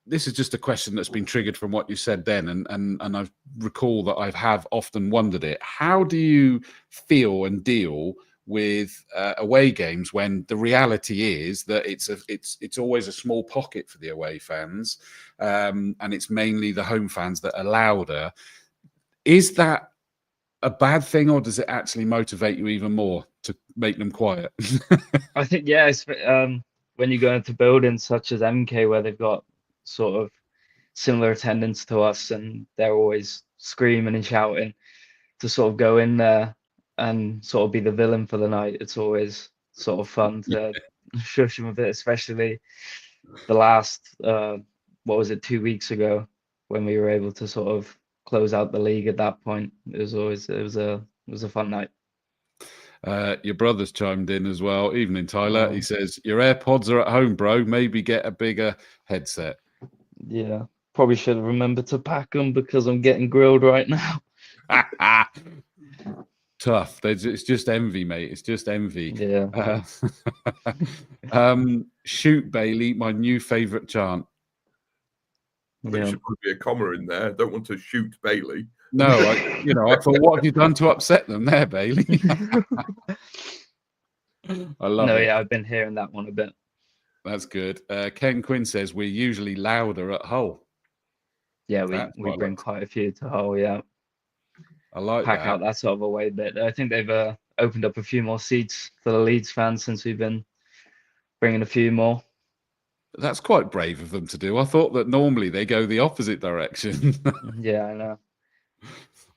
this is just a question that's been triggered from what you said then, and I recall that I have often wondered it. How do you feel and deal with away games when the reality is that it's always a small pocket for the away fans, and it's mainly the home fans that are louder? Is that a bad thing, or does it actually motivate you even more to make them quiet? I think, yeah, when you go into buildings such as MK, where they've got sort of similar attendance to us, and they're always screaming and shouting, to sort of go in there and sort of be the villain for the night. It's always sort of fun to shush them a bit, especially the last, what was it, 2 weeks ago, when we were able to sort of close out the league at that point. It was a fun night. Your brother's chimed in as well. Evening, Tyler. Oh. He says, your AirPods are at home, bro. Maybe get a bigger headset. Yeah, probably should have remembered to pack them because I'm getting grilled right now. Tough. It's just envy, mate. It's just envy. Yeah. Shoot, Bailey, my new favourite chant. I think there should probably be a comma in there. I don't want to shoot Bailey. No, I thought, what have you done to upset them there, Bailey? I love it. Yeah, I've been hearing that one a bit. That's good. Ken Quinn says we're usually louder at Hull. Yeah, we bring quite a few to Hull. Yeah, I like pack that. out that sort of away bit. I think they've opened up a few more seats for the Leeds fans since we've been bringing a few more. That's quite brave of them to do. I thought that normally they go the opposite direction. Yeah, I know.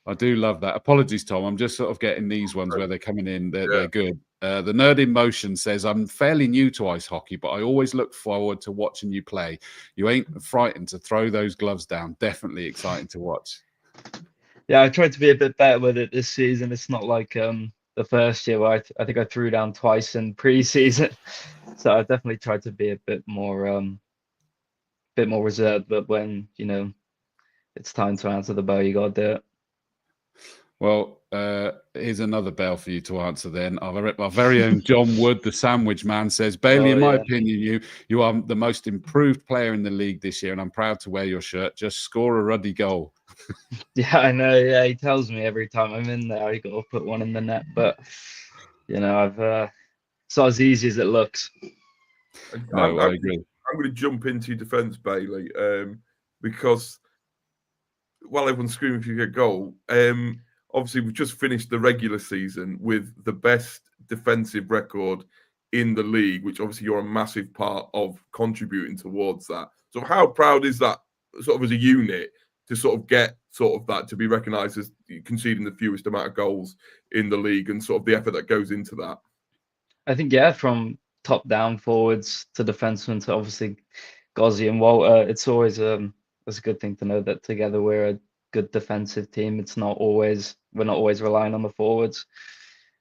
I do love that. Apologies, Tom. I'm just sort of getting these ones where they're coming in. They're good. The Nerd in Motion says, I'm fairly new to ice hockey, but I always look forward to watching you play. You ain't frightened to throw those gloves down. Definitely exciting to watch. Yeah, I tried to be a bit better with it this season. It's not like the first year where I think I threw down twice in pre-season. So I definitely tried to be a bit more reserved. But when, it's time to answer the bell, you got to do it. Well, here's another bell for you to answer then. Our very own John Wood, the sandwich man, says, Bailey, in my opinion, you are the most improved player in the league this year, and I'm proud to wear your shirt. Just score a ruddy goal. Yeah, I know. Yeah, he tells me every time I'm in there, I got to put one in the net. But, it's not as easy as it looks. No, I agree. I'm going to jump into your defence, Bailey, because while everyone's screaming for your goal, obviously, we've just finished the regular season with the best defensive record in the league, which obviously you're a massive part of contributing towards that. So how proud is that sort of as a unit to sort of get sort of that to be recognised as conceding the fewest amount of goals in the league and sort of the effort that goes into that? I think, yeah, from top down forwards to defensemen to obviously Gozzi and Walter, it's always it's a good thing to know that together we're a good defensive team. We're not always relying on the forwards,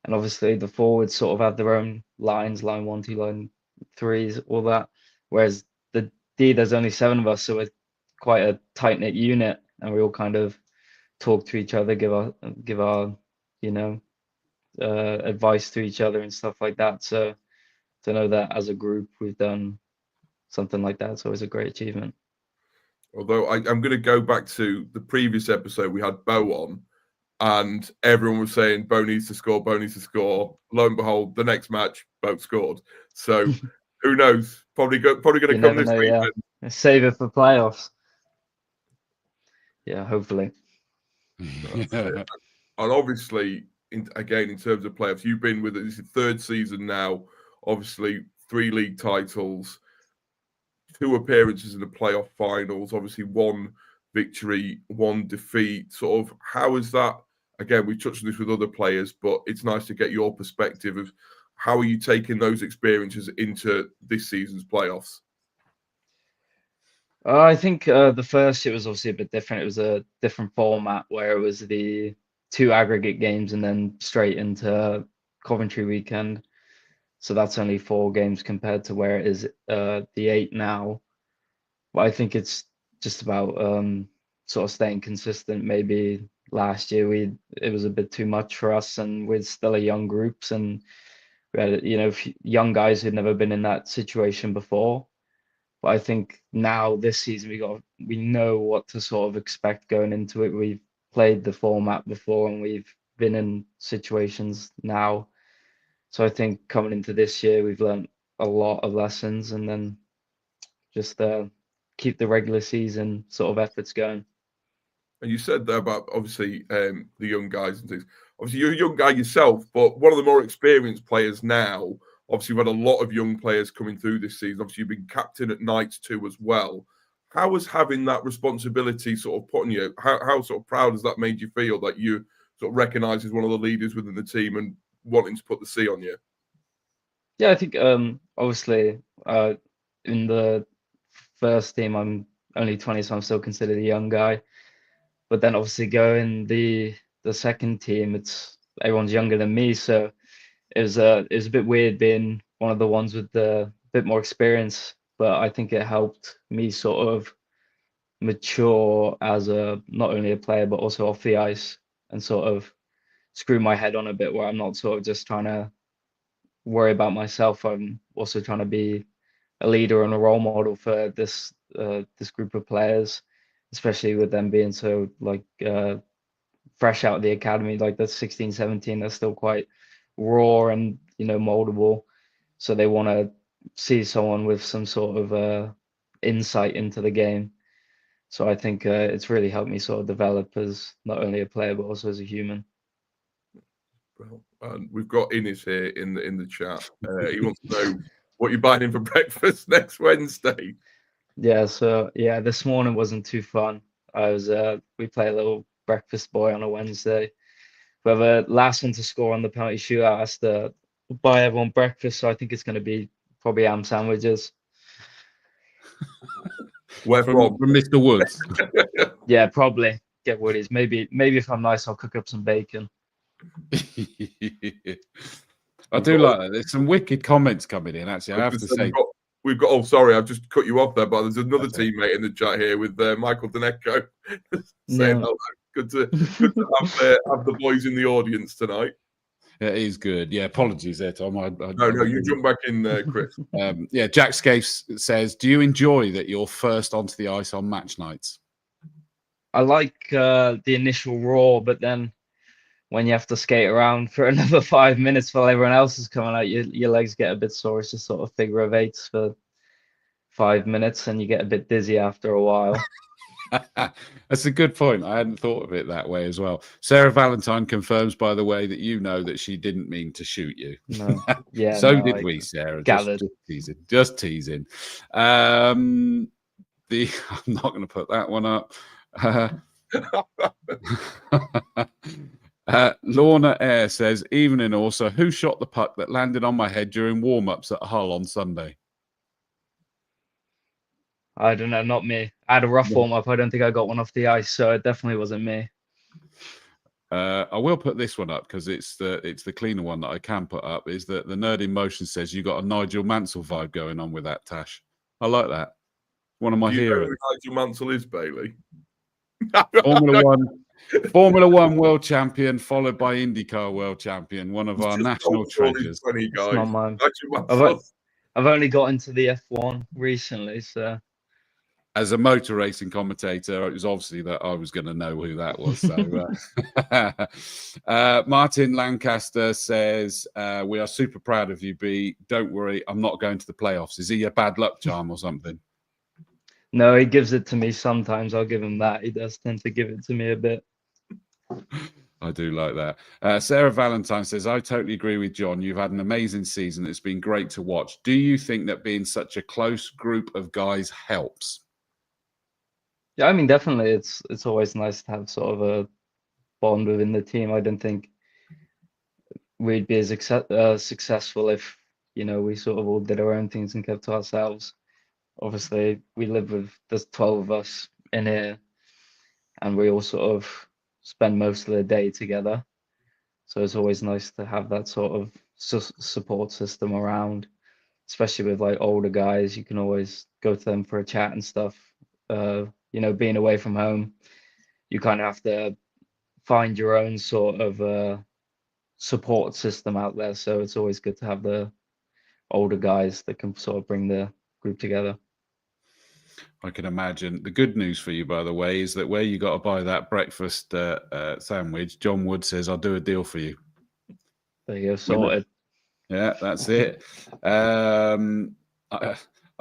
and obviously the forwards sort of have their own lines, line 1, 2, line 3s, all that. Whereas the D, there's only 7 of us, so we're quite a tight knit unit, and we all kind of talk to each other, give our advice to each other and stuff like that. So to know that as a group we've done something like that, it's always a great achievement. Although I'm going to go back to the previous episode, we had Bo on, and everyone was saying Bo needs to score, Bo needs to score. Lo and behold, the next match, Bo scored. So who knows? Probably going to come never this know, week. yeah. Save it for playoffs. Yeah, hopefully. That's it. And obviously, again, in terms of playoffs, you've been with it. This is the third season now. Obviously, 3 league titles, 2 appearances in the playoff finals. Obviously, 1 victory, 1 defeat. Sort of, how is that? Again, we've touched on this with other players, but it's nice to get your perspective of how are you taking those experiences into this season's playoffs? I think the first year was obviously a bit different. It was a different format where it was the 2 aggregate games and then straight into Coventry weekend. So that's only 4 games compared to where it is the 8 now. But I think it's just about sort of staying consistent. Maybe last year it was a bit too much for us, and we're still a young groups, and we had young guys who'd never been in that situation before. But I think now this season we know what to sort of expect going into it. We've played the format before and we've been in situations now. So I think coming into this year we've learned a lot of lessons, and then just keep the regular season sort of efforts going. And you said there about obviously the young guys and things. Obviously, you're a young guy yourself, but one of the more experienced players now. Obviously, we've had a lot of young players coming through this season. Obviously, you've been captain at Knights too as well. How was having that responsibility sort of put on you? How sort of proud has that made you feel that you sort of recognised as one of the leaders within the team and wanting to put the C on you? Yeah, I think obviously in the first team I'm only 20, so I'm still considered a young guy. But then obviously going the second team, everyone's younger than me, so it was a bit weird being one of the ones with the bit more experience. But I think it helped me sort of mature as not only a player but also off the ice, and sort of screw my head on a bit where I'm not sort of just trying to worry about myself. I'm also trying to be a leader and a role model for this group of players, especially with them being so like fresh out of the academy, like that's 16, 17, they're still quite raw and moldable. So they want to see someone with some sort of insight into the game. So I think it's really helped me sort of develop as not only a player but also as a human. Well, and we've got Innes here in the chat. He wants to know what you're buying him for breakfast next Wednesday. Yeah, so yeah, this morning wasn't too fun. We play a little breakfast boy on a Wednesday. Whoever last one to score on the penalty shootout has to buy everyone breakfast. So I think it's going to be probably ham sandwiches. Where from Mr. Woods. Yeah, probably get Woody's. Maybe if I'm nice, I'll cook up some bacon. I do like that. There's some wicked comments coming in. Actually, I have to say. We've got. Oh, sorry, I've just cut you off there. But there's another teammate in the chat here with Michael Denecko saying hello. Good to have the boys in the audience tonight. It is good. Yeah, apologies there, Tom. No, you jump back in, Chris. Yeah, Jack Scapes says, do you enjoy that you're first onto the ice on match nights? I like the initial roar, but then when you have to skate around for another 5 minutes while everyone else is coming out, your legs get a bit sore. It's just sort of figure of eights for 5 minutes, and you get a bit dizzy after a while. That's a good point. I hadn't thought of it that way as well. Sarah Valentine confirms, by the way, that you know that she didn't mean to shoot you. No. Yeah. So no, did we, Sarah. Gathered. Just teasing. I'm not going to put that one up. Lorna Eyre says, evening also, who shot the puck that landed on my head during warm-ups at Hull on Sunday? I don't know, not me. I had a rough warm-up. I don't think I got one off the ice, so it definitely wasn't me. I will put this one up because it's the cleaner one that I can put up. Is that the Nerd in Motion says you got a Nigel Mansell vibe going on with that, Tash. I like that. One of my heroes. You know who Nigel Mansell is, Bailey? Formula One world champion, followed by IndyCar world champion. One of our national treasures. Funny guys. Not mine. I've only got into the F1 recently, so. as a motor racing commentator, it was obviously that I was going to know who that was. So, Martin Lancaster says, "We are super proud of you, B. Don't worry, I'm not going to the playoffs." Is he a bad luck charm or something? No, he gives it to me sometimes. I'll give him that. He does tend to give it to me a bit. I do like that. Sarah Valentine says, "I totally agree with John. You've had an amazing season. It's been great to watch. Do you think that being such a close group of guys helps?" Yeah, I mean, definitely, it's always nice to have sort of a bond within the team. I don't think we'd be as successful if, you know, we sort of all did our own things and kept to ourselves. Obviously, we live with, there's 12 of us in here, and we all sort of spend most of the day together. So it's always nice to have that sort of support system around, especially with like older guys. You can always go to them for a chat and stuff. You know, being away from home, you kind of have to find your own sort of support system out there. So it's always good to have the older guys that can sort of bring the group together. I can imagine. The good news for you, by the way, is that where you got to buy that breakfast sandwich, John Wood says, "I'll do a deal for you." There you go, sorted. Yeah, that's it.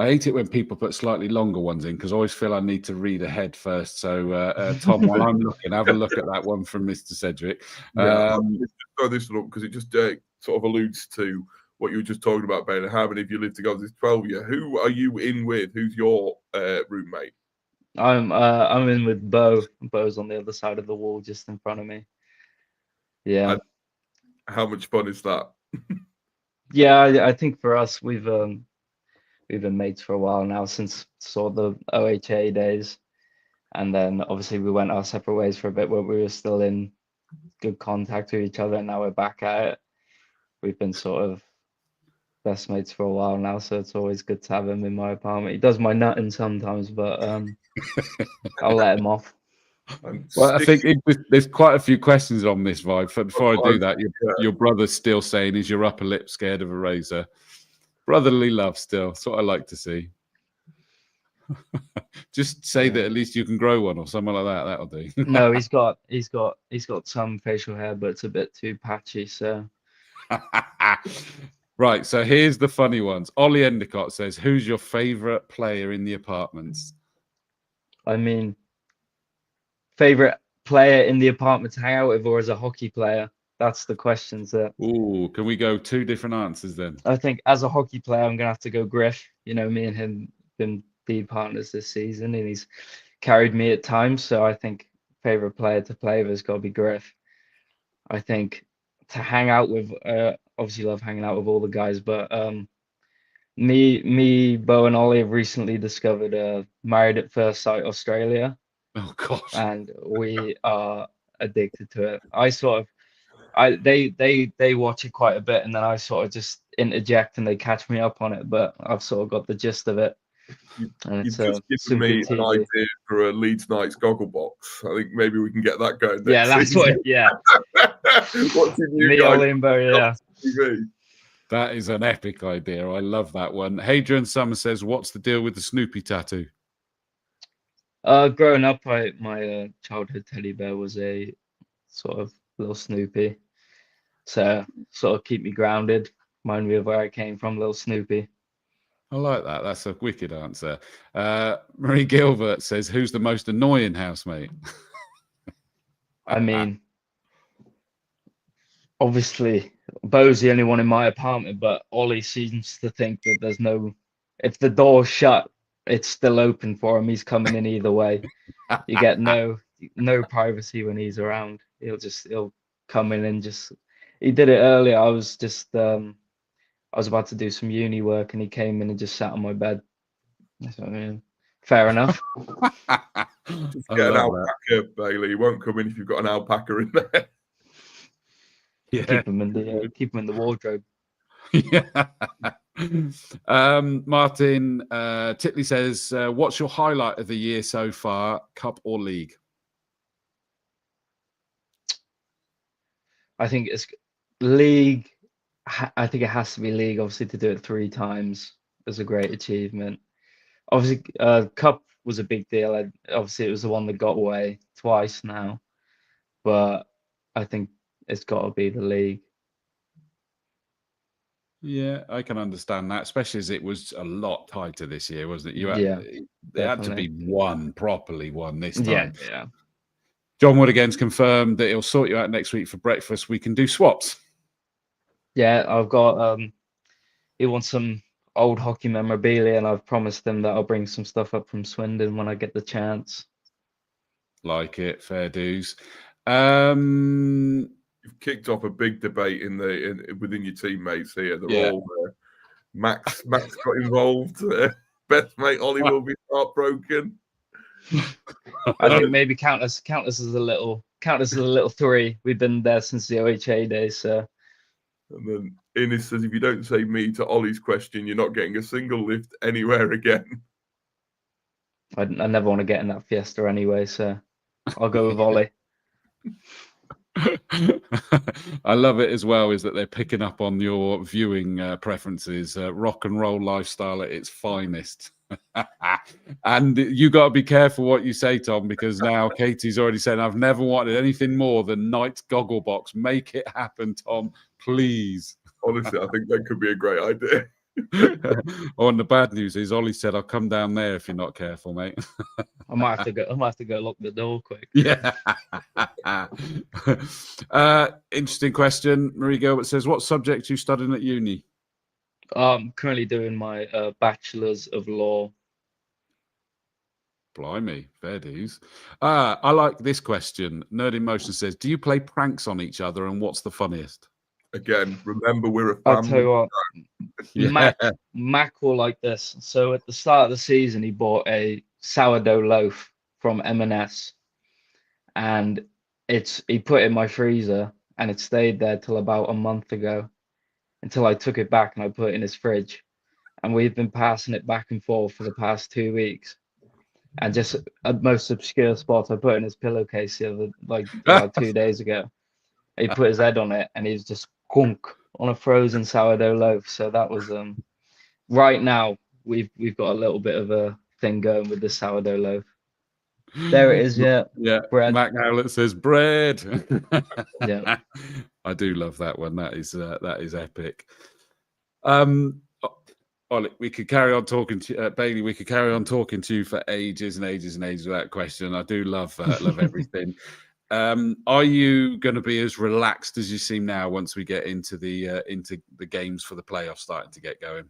I hate it when people put slightly longer ones in because I always feel I need to read ahead first. So, Tom, while I'm looking, have a look at that one from Mr. Cedric. Throw this one up because it just sort of alludes to what you were just talking about, Bailey. How many of you live together? There's 12 of you. Who are you in with? Who's your roommate? I'm in with Bo. Bo's on the other side of the wall, just in front of me. Yeah. And how much fun is that? Yeah, I think for us, we've been mates for a while now, since sort of the OHA days, and then obviously we went our separate ways for a bit, where we were still in good contact with each other, and now we're back at it. We've been sort of best mates for a while now, so it's always good to have him in my apartment. He does my nutting sometimes, but I'll let him off. Well, I think there's quite a few questions on this vibe. But before I do that, your brother's still saying, "Is your upper lip scared of a razor?" Brotherly love still. That's what I like to see. Just say that at least you can grow one or something like that. That'll do. No, he's got some facial hair, but it's a bit too patchy. So right. So here's the funny ones. Ollie Endicott says, "Who's your favourite player in the apartments?" I mean, favorite player in the apartment to hang out with, or as a hockey player? That's the questions that. Ooh, can we go two different answers then? I think as a hockey player, I'm gonna have to go Griff. You know, me and him been the partners this season, and he's carried me at times. So I think favorite player to play with has got to be Griff. I think to hang out with, obviously love hanging out with all the guys, but me, Bo, and Ollie have recently discovered Married at First Sight Australia. Oh gosh. And we are addicted to it. They watch it quite a bit, and then I sort of just interject and they catch me up on it, but I've sort of got the gist of it. You've just given me an idea for a Leeds Knights goggle box. I think maybe we can get that going. Yeah, that's season. what. Yeah. Watching you Me, guys Ollie, and Bo, yeah. TV. That is an epic idea. I love that one. Hadrian Summer says, "What's the deal with the Snoopy tattoo?" Growing up, my childhood teddy bear was a sort of little Snoopy, so sort of keep me grounded, remind me of where I came from, little Snoopy. I like that. That's a wicked answer. Marie Gilbert says, "Who's the most annoying housemate?" I mean, obviously, Bo's the only one in my apartment, but Ollie seems to think that there's no, if the door's shut, it's still open for him. He's coming in either way. You get no privacy when he's around. He'll come in and just. He did it earlier. I was about to do some uni work, and he came in and just sat on my bed. So, yeah, fair enough. Get an alpaca, Bailey. He won't come in if you've got an alpaca in there. Yeah. Keep him in the wardrobe. Yeah. Martin Titley says, "What's your highlight of the year so far, cup or league?" I think it's league. I think it has to be league. Obviously, to do it 3 times is a great achievement. Obviously, Cup was a big deal. Obviously, it was the one that got away twice now, but I think it's got to be the league. Yeah, I can understand that, especially as it was a lot tighter this year, wasn't it? Yeah, It had to be properly won this time. Yeah. John Wood again's confirmed that he'll sort you out next week for breakfast. We can do swaps. Yeah, I've got he wants some old hockey memorabilia, and I've promised him that I'll bring some stuff up from Swindon when I get the chance. Like it, fair dues. You've kicked off a big debate within your teammates here. They're Yeah. all Max got involved. Best mate Ollie will be heartbroken. I think maybe count us as a little 3. We've been there since the OHA days, so. And then Innes says, if you don't say me to Ollie's question, you're not getting a single lift anywhere again. I never want to get in that Fiesta anyway, so I'll go with Ollie. I love it as well, is that they're picking up on your viewing preferences, rock and roll lifestyle at its finest. And you got to be careful what you say, Thom, because now Katie's already said, I've never wanted anything more than Knights Gogglebox. Make it happen, Thom, please. Honestly, I think that could be a great idea. Oh, and the bad news is Ollie said, I'll come down there if you're not careful, mate. I might have to go lock the door quick. Yeah. Interesting question. Marie Gilbert says, what subject are you studying at uni? I'm currently doing my Bachelor's of Law. Blimey, fair dues. I like this question. Nerd in Motion says, do you play pranks on each other, and what's the funniest? Again, remember, we're a family. I'll tell you what, Yeah. Mac will like this. So at the start of the season, he bought a sourdough loaf from M&S, and he put it in my freezer, and it stayed there till about a month ago, until I took it back and I put it in his fridge, and we've been passing it back and forth for the past 2 weeks. And just at most obscure spots, I put in his pillowcase about 2 days ago. He put his head on it, and he's just gunk on a frozen sourdough loaf. So that was right now we've got a little bit of a thing going with the sourdough loaf. There it is, yeah. Yeah. Bread. Mac Howlett says bread. Yeah. I do love that one. That is epic. Ollie, we could carry on talking to Bailey. We could carry on talking to you for ages and ages and ages with that question. I do love everything. Are you going to be as relaxed as you seem now once we get into the games for the playoffs starting to get going?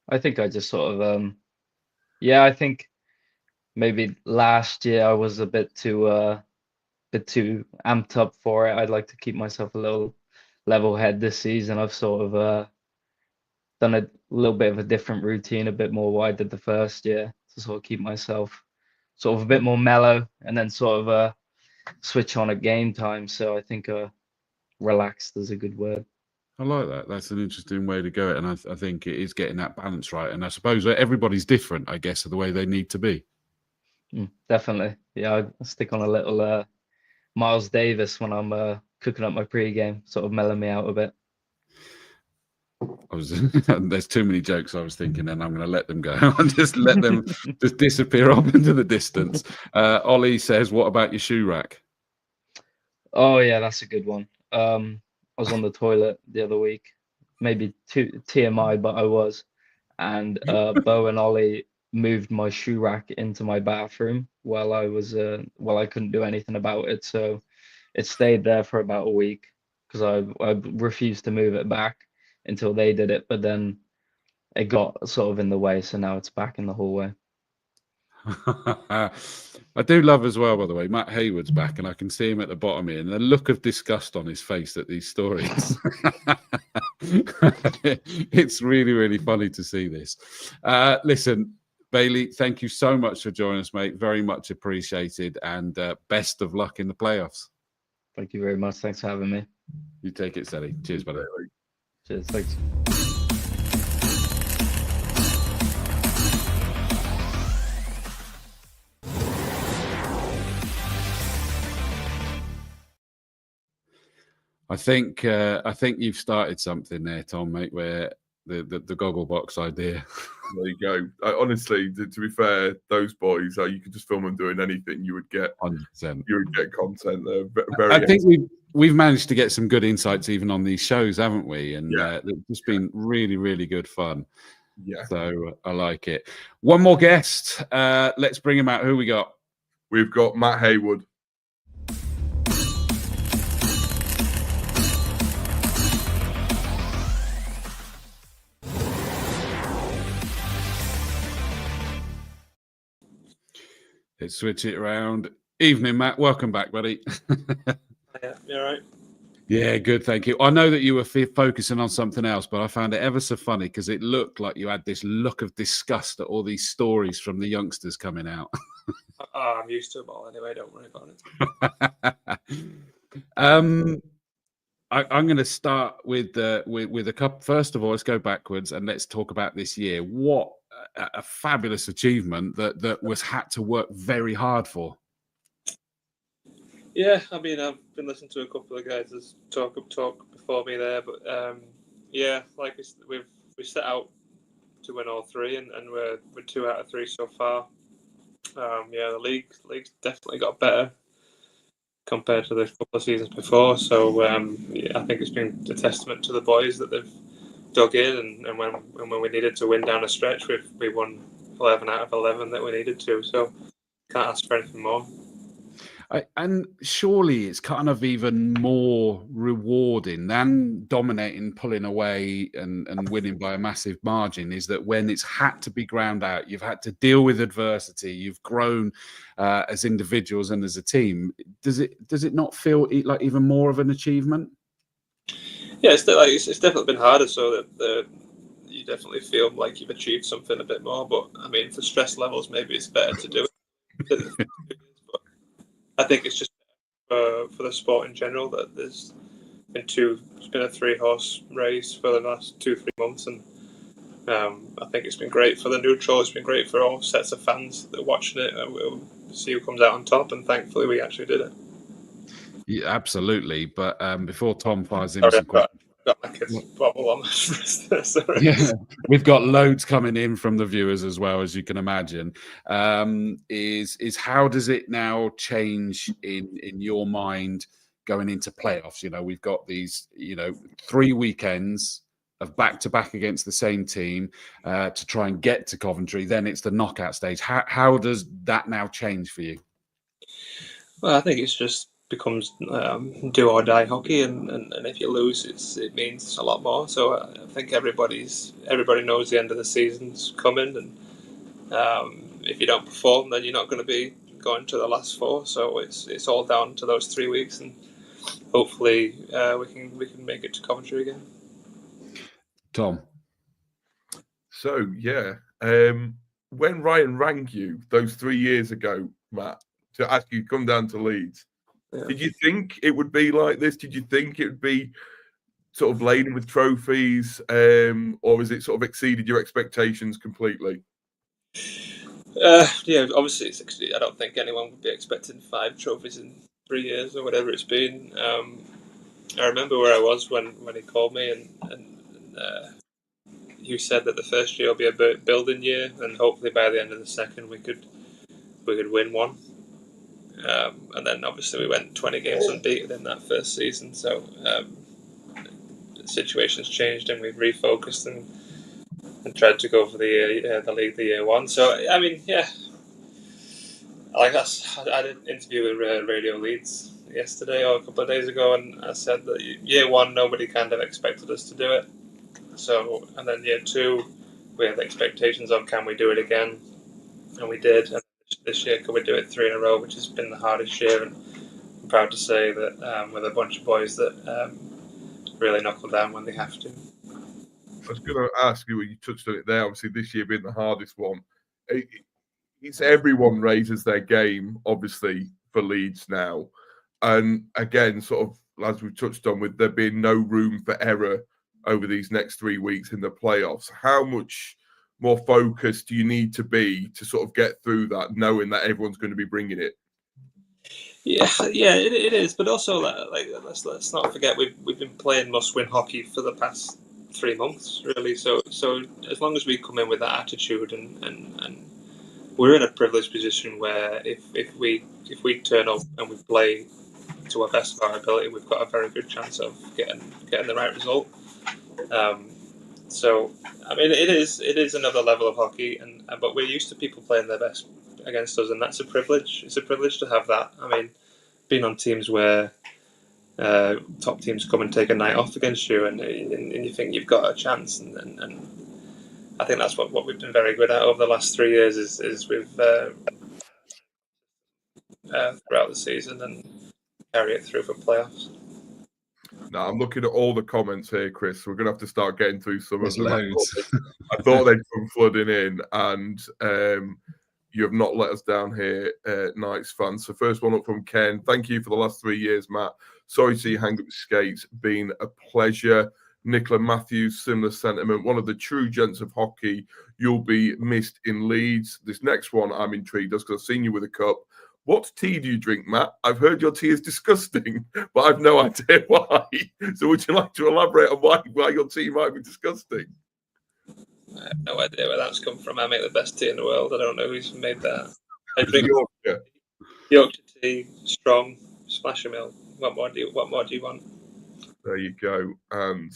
I think I just sort of I think maybe last year I was a bit too amped up for it. I'd like to keep myself a little level head this season. I've sort of done a little bit of a different routine, a bit more what I did the first year, to sort of keep myself sort of a bit more mellow, and then sort of switch on at game time. So I think relaxed is a good word. I like that. That's an interesting way to go it, and I think it is getting that balance right. And I suppose everybody's different, I guess, of the way they need to be. Definitely, yeah. I stick on a little Miles Davis when I'm cooking up my pre-game, sort of mellow me out a bit. There's too many jokes I was thinking, and I'm going to let them go and just let them just disappear off into the distance. Ollie says, what about your shoe rack? Oh yeah, that's a good one. I was on the toilet the other week, maybe TMI, but I was, and Bo and Ollie moved my shoe rack into my bathroom while I couldn't do anything about it, so it stayed there for about a week because I refused to move it back until they did it, but then it got sort of in the way, so now it's back in the hallway. I do love as well, by the way, Matt Haywood's back, and I can see him at the bottom here, and the look of disgust on his face at these stories. It's really, really funny to see this. Listen, Bailey, thank you so much for joining us, mate. Very much appreciated, and best of luck in the playoffs. Thank you very much. Thanks for having me. You take it, Sally. Cheers, buddy. Cheers. Thanks. I think you've started something there, Thom, mate, where the goggle box idea. There you go. Honestly, to be fair, those boys, you could just film them doing anything. You would get 100%. You would get content there. Very. I think we've managed to get some good insights even on these shows, haven't we? And it's just been really, really good fun. Yeah. So I like it. One more guest. Let's bring him out. Who we got? We've got Matt Haywood. Let's switch it around. Evening, Matt. Welcome back, buddy. Yeah, you all right? Yeah, good. Thank you. I know that you were focusing on something else, but I found it ever so funny because it looked like you had this look of disgust at all these stories from the youngsters coming out. I'm used to them all anyway. Don't worry about it. I'm going to start with a couple. First of all, let's go backwards and let's talk about this year. What a fabulous achievement that was had to work very hard for. Yeah, I mean, I've been listening to a couple of guys talk before me there, but yeah, like we set out to win all three, and we're 2 out of 3 so far. Yeah, the league's definitely got better compared to the couple of seasons before. So yeah, I think it's been a testament to the boys that they've dug in, and when we needed to win down a stretch, we won 11 out of 11 that we needed to. So can't ask for anything more. And surely it's kind of even more rewarding than dominating, pulling away and winning by a massive margin, is that when it's had to be ground out, you've had to deal with adversity, you've grown as individuals and as a team. Does it not feel like even more of an achievement? Yeah, it's definitely been harder, so that you definitely feel like you've achieved something a bit more. But I mean, for stress levels, maybe it's better to do it. I think it's just for the sport in general that there's been it's been a 3-horse race for the last 2-3 months, and I think it's been great for the neutral. It's been great for all sets of fans that are watching it. We'll see who comes out on top, and thankfully we actually did it. Yeah, absolutely. But before Thom fires in some questions. Got my kids bobble on my wrist. Sorry. Yeah, we've got loads coming in from the viewers as well, as you can imagine. Is how does it now change in your mind going into playoffs? You know, we've got these 3 weekends of back-to-back against the same team to try and get to Coventry. Then it's the knockout stage. How does that now change for you? Well, I think it's just becomes do or die hockey, and if you lose, it means a lot more. So I think everybody knows the end of the season's coming, and if you don't perform, then you're not going to be going to the last 4. So it's all down to those 3 weeks, and hopefully we can make it to Coventry again. Thom. So yeah, when Ryan rang you those 3 years ago, Matt, to ask you to come down to Leeds. Yeah. Did you think it would be like this? Did you think it would be sort of laden with trophies, or has it sort of exceeded your expectations completely? Yeah, obviously, I don't think anyone would be expecting 5 trophies in 3 years or whatever it's been. I remember where I was when he called me, and you said that the first year will be a building year, and hopefully by the end of the second we could win one. And then obviously we went 20 games unbeaten in that first season. So the situation's changed, and we've refocused and tried to go for the league the year 1. So I mean, yeah, like I did an interview with Radio Leeds yesterday or a couple of days ago, and I said that year 1 nobody kind of expected us to do it. So and then year 2 we had expectations of can we do it again, and we did. And this year, could we do it 3 in a row, which has been the hardest year, and I'm proud to say that with a bunch of boys that really knuckle down when they have to. I was going to ask you, you touched on it there, obviously this year being the hardest one. It's everyone raises their game, obviously, for Leeds now. And again, sort of, as we've touched on, with there being no room for error over these next 3 weeks in the playoffs, how much more focused do you need to be to sort of get through that, knowing that everyone's going to be bringing it? Yeah, it is. But also, like let's not forget we've been playing must-win hockey for the past 3 months, really. So as long as we come in with that attitude, and we're in a privileged position where if we turn up and we play to our best of our ability, we've got a very good chance of getting the right result. So I mean, it is another level of hockey, but we're used to people playing their best against us, and that's a privilege. It's a privilege to have that. I mean, being on teams where top teams come and take a night off against you, and you think you've got a chance, and I think that's what we've been very good at over the last 3 years is we've throughout the season and carry it through for playoffs. Now, I'm looking at all the comments here, Chris. We're going to have to start getting through some There's of them. loads. I thought they'd come flooding in, and you have not let us down here, Knights fans. So first one up from Ken. Thank you for the last 3 years, Matt. Sorry to see you hang up the skates. Been a pleasure. Nicola Matthews, similar sentiment. One of the true gents of hockey. You'll be missed in Leeds. This next one I'm intrigued because I've seen you with a cup. What tea do you drink, Matt? I've heard your tea is disgusting, but I've no idea why. So would you like to elaborate on why your tea might be disgusting? I have no idea where that's come from. I make the best tea in the world. I don't know who's made that. I Is it drink Yorkshire tea, strong, splash of milk. What more do you want? There you go. And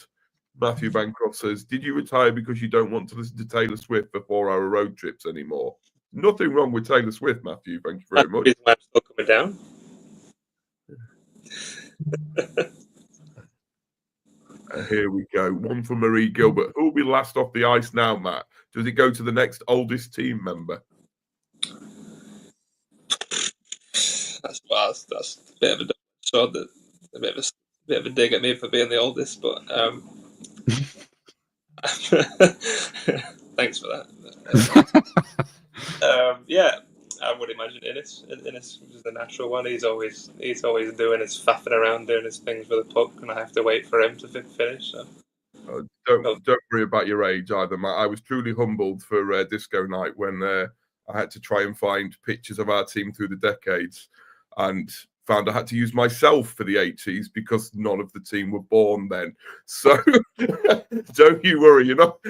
Matthew Bancroft says, did you retire because you don't want to listen to Taylor Swift for 4-hour road trips anymore? Nothing wrong with Taylor Swift, Matthew. Thank you very much. That's the reason why I'm still coming down. Here we go. One from Marie Gilbert. Who will be last off the ice now, Matt? Does it go to the next oldest team member? That's a bit of a sword, a bit of a dig at me for being the oldest, but thanks for that. Yeah, I would imagine Innes is the natural one. He's always doing his faffing around, doing his things with the puck, and I have to wait for him to finish. So. Don't worry about your age either, Matt. I was truly humbled for Disco Night when I had to try and find pictures of our team through the decades, and found I had to use myself for the 80s because none of the team were born then. So don't you worry, you're not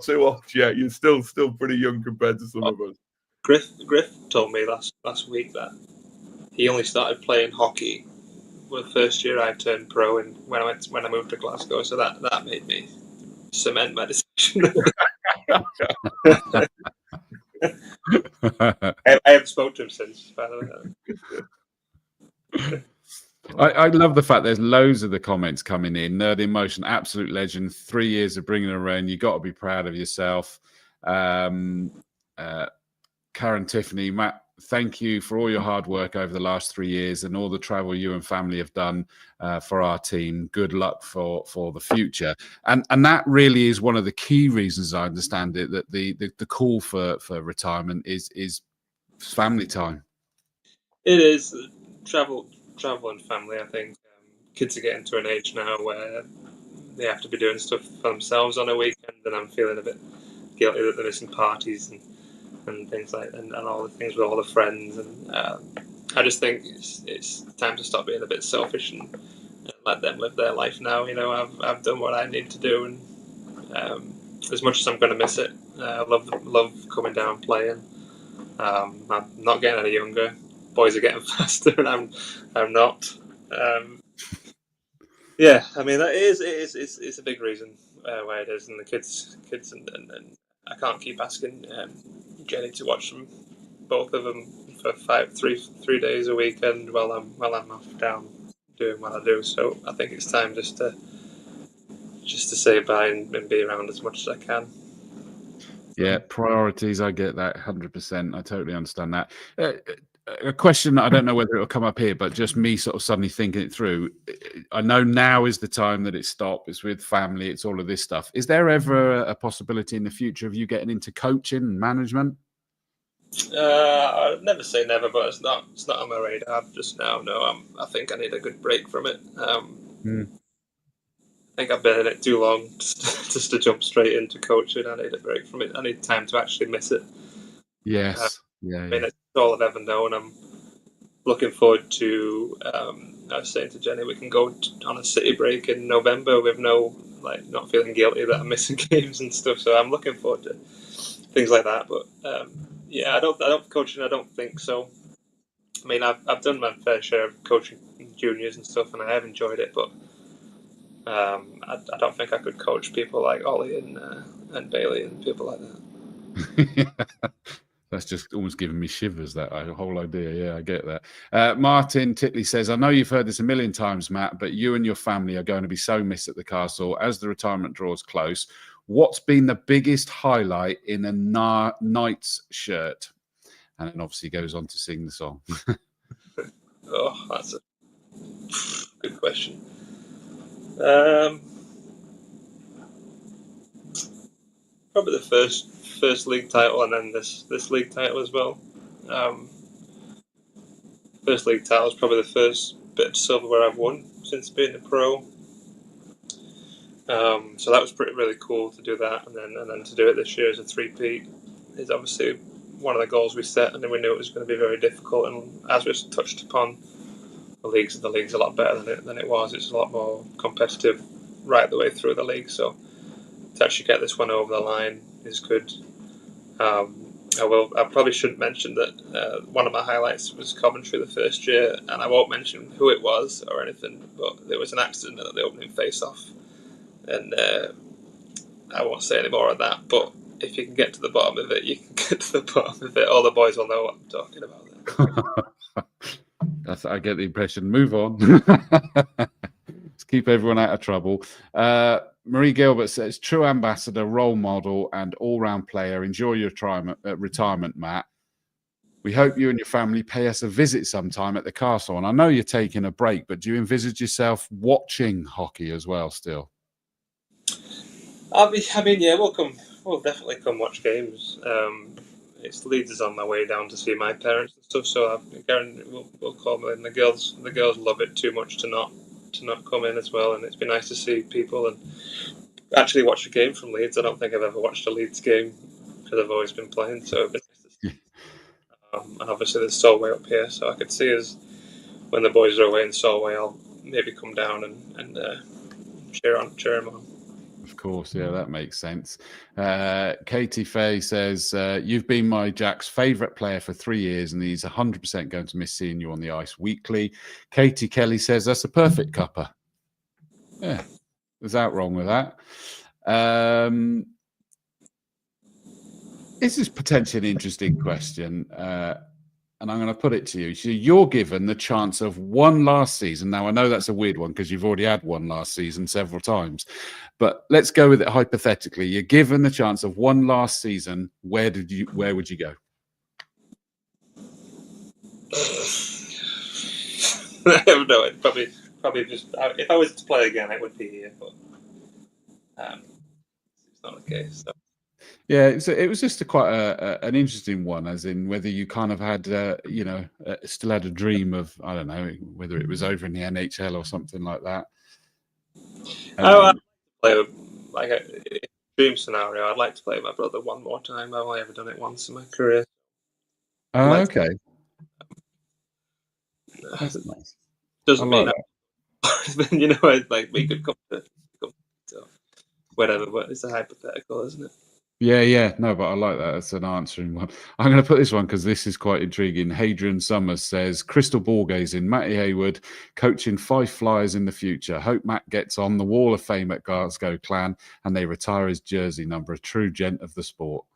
too old yet. You're still pretty young compared to some of us. Griff told me last week that he only started playing hockey the first year I turned pro, and when I moved to Glasgow, so that made me cement my decision. I haven't spoken to him since, by the way. I love the fact there's loads of the comments coming in. Nerd in Motion, absolute legend. 3 years of bringing it around. You got to be proud of yourself. Karen Tiffany, Matt, thank you for all your hard work over the last 3 years and all the travel you and family have done for our team. Good luck for the future. And that really is one of the key reasons, I understand it, that the call for retirement is family time. It is travel and family. I think kids are getting to an age now where they have to be doing stuff for themselves on a weekend, and I'm feeling a bit guilty that they're missing parties and things like and all the things with all the friends, and I just think it's time to stop being a bit selfish and let them live their life now. You know, I've done what I need to do, and as much as I'm going to miss it, I love coming down and playing. I'm not getting any younger. Boys are getting faster, and I'm not. Yeah, I mean it's a big reason why it is, and the kids and I can't keep asking Jenny to watch them, both of them, for 3 days a weekend while I'm off down doing what I do. So I think it's time just to say bye and be around as much as I can. Yeah, priorities. I get that 100%. I totally understand that. A question, I don't know whether it'll come up here, but just me sort of suddenly thinking it through. I know now is the time that it's stopped. It's with family. It's all of this stuff. Is there ever a possibility in the future of you getting into coaching and management? I'd never say never, but it's not on my radar just now. No, I think I need a good break from it. I think I've been in it too long just to jump straight into coaching. I need a break from it. I need time to actually miss it. Yes. I mean, it's all I've ever known. looking forward to. I was saying to Jenny, we can go on a city break in November with not feeling guilty that I'm missing games and stuff. So I'm looking forward to things like that. But yeah, I don't coaching. I don't think so. I mean, I've done my fair share of coaching juniors and stuff, and I have enjoyed it. But I don't think I could coach people like Ollie and Bailey and people like that. That's just almost giving me shivers, that whole idea. Yeah, I get that. Martin Titley says, I know you've heard this a million times, Matt, but you and your family are going to be so missed at the castle as the retirement draws close. What's been the biggest highlight in a Knights shirt? And then obviously goes on to sing the song. Oh, that's a good question. Probably the first league title, and then this league title as well. First league title is probably the first bit of silverware I've won since being a pro. So that was really cool to do that, and then to do it this year as a three-peat is obviously one of the goals we set, and then we knew it was going to be very difficult. And as we touched upon, the league's a lot better than it was. It's a lot more competitive right the way through the league. So to actually get this one over the line is good. I probably shouldn't mention that one of my highlights was Coventry the first year, and I won't mention who it was or anything, but there was an accident at the opening face-off, and I won't say any more of that, but if you can get to the bottom of it, you can get to the bottom of it. All the boys will know what I'm talking about. I get the impression. Move on. Let's keep everyone out of trouble. Marie Gilbert says, true ambassador, role model, and all-round player. Enjoy your retirement, Matt. We hope you and your family pay us a visit sometime at the castle. And I know you're taking a break, but do you envisage yourself watching hockey as well still? Yeah, we'll definitely come watch games. It's Leeds is on my way down to see my parents and stuff, so we'll call them in. The girls love it too much to not come in as well, and it's been nice to see people and actually watch a game from Leeds. I don't think I've ever watched a Leeds game because I've always been playing, so it'd be nice to see. And obviously there's Solway up here, so I could see us when the boys are away in Solway. I'll maybe come down and cheer them on. Of course, yeah, that makes sense. Katie Fay says, you've been my Jack's favourite player for 3 years, and he's 100% going to miss seeing you on the ice weekly. Katie Kelly says, that's a perfect cuppa. Yeah, there's out wrong with that. This is potentially an interesting question, and I'm going to put it to you. So you're given the chance of one last season. Now, I know that's a weird one because you've already had one last season several times, but let's go with it hypothetically. You're given the chance of one last season. Where would you go? I have no idea. Probably just if I was to play again, it would be here, but it's not the case. So. Yeah, so it was just quite an interesting one, as in whether you kind of had, still had a dream of, I don't know, whether it was over in the NHL or something like that. I'd play like a dream scenario. I'd like to play with my brother one more time. I've only ever done it once in my career. Oh, okay. That's nice. Doesn't mean we could come to whatever, but it's a hypothetical, isn't it? Yeah, no, but I like that. That's an answering one. I'm going to put this one because this is quite intriguing. Hadrian Summers says, crystal ball gazing, Matt Haywood coaching 5 Flyers in the future. Hope Matt gets on the Wall of Fame at Glasgow Clan and they retire his jersey number, a true gent of the sport.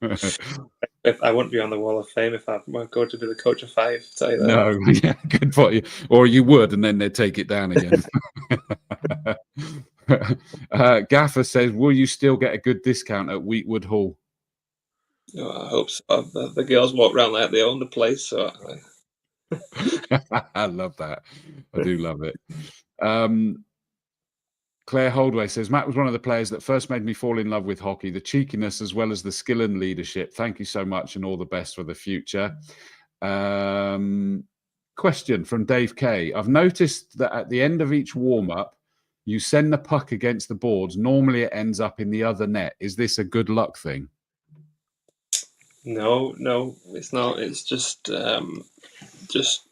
If I wouldn't be on the Wall of Fame if I were going to be the coach of 5. Tell you that. No, yeah, good for you. Or you would, and then they'd take it down again. Gaffer says, will you still get a good discount at Wheatwood Hall? Oh, I hope so. The girls walk around like they own the place. So I love that. I do love it. Claire Holdway says, Matt was one of the players that first made me fall in love with hockey, the cheekiness as well as the skill and leadership. Thank you so much and all the best for the future. Question from Dave K. I've noticed that at the end of each warm-up, you send the puck against the boards. Normally it ends up in the other net. Is this a good luck thing? No, it's not. It's just just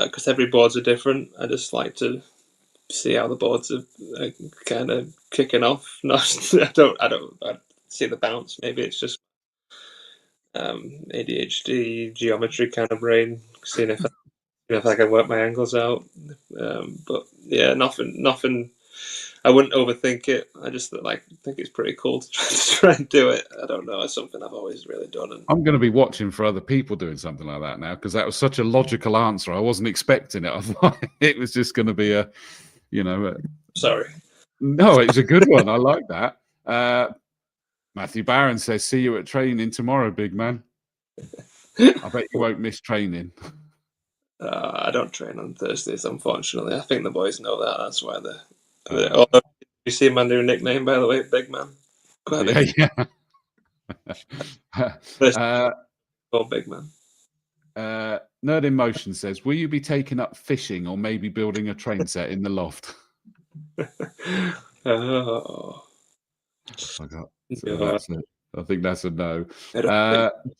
because every boards are different. I just like to see how the boards are kind of kicking off. Not, I see the bounce. Maybe it's just ADHD, geometry kind of brain, seeing if I can work my angles out. But yeah, nothing. I wouldn't overthink it. I just think it's pretty cool to try and do it. I don't know. It's something I've always really done. And I'm going to be watching for other people doing something like that now, because that was such a logical answer. I wasn't expecting it. I thought it was just going to be sorry. No, it's a good one. I like that. Matthew Barron says, "See you at training tomorrow, big man." I bet you won't miss training. I don't train on Thursdays, unfortunately. I think the boys know that. That's why they're although, you see my new nickname, by the way, Big Man. Yeah. Big Man. Nerd in Motion says, "Will you be taking up fishing or maybe building a train set in the loft?" Oh. I think that's a no.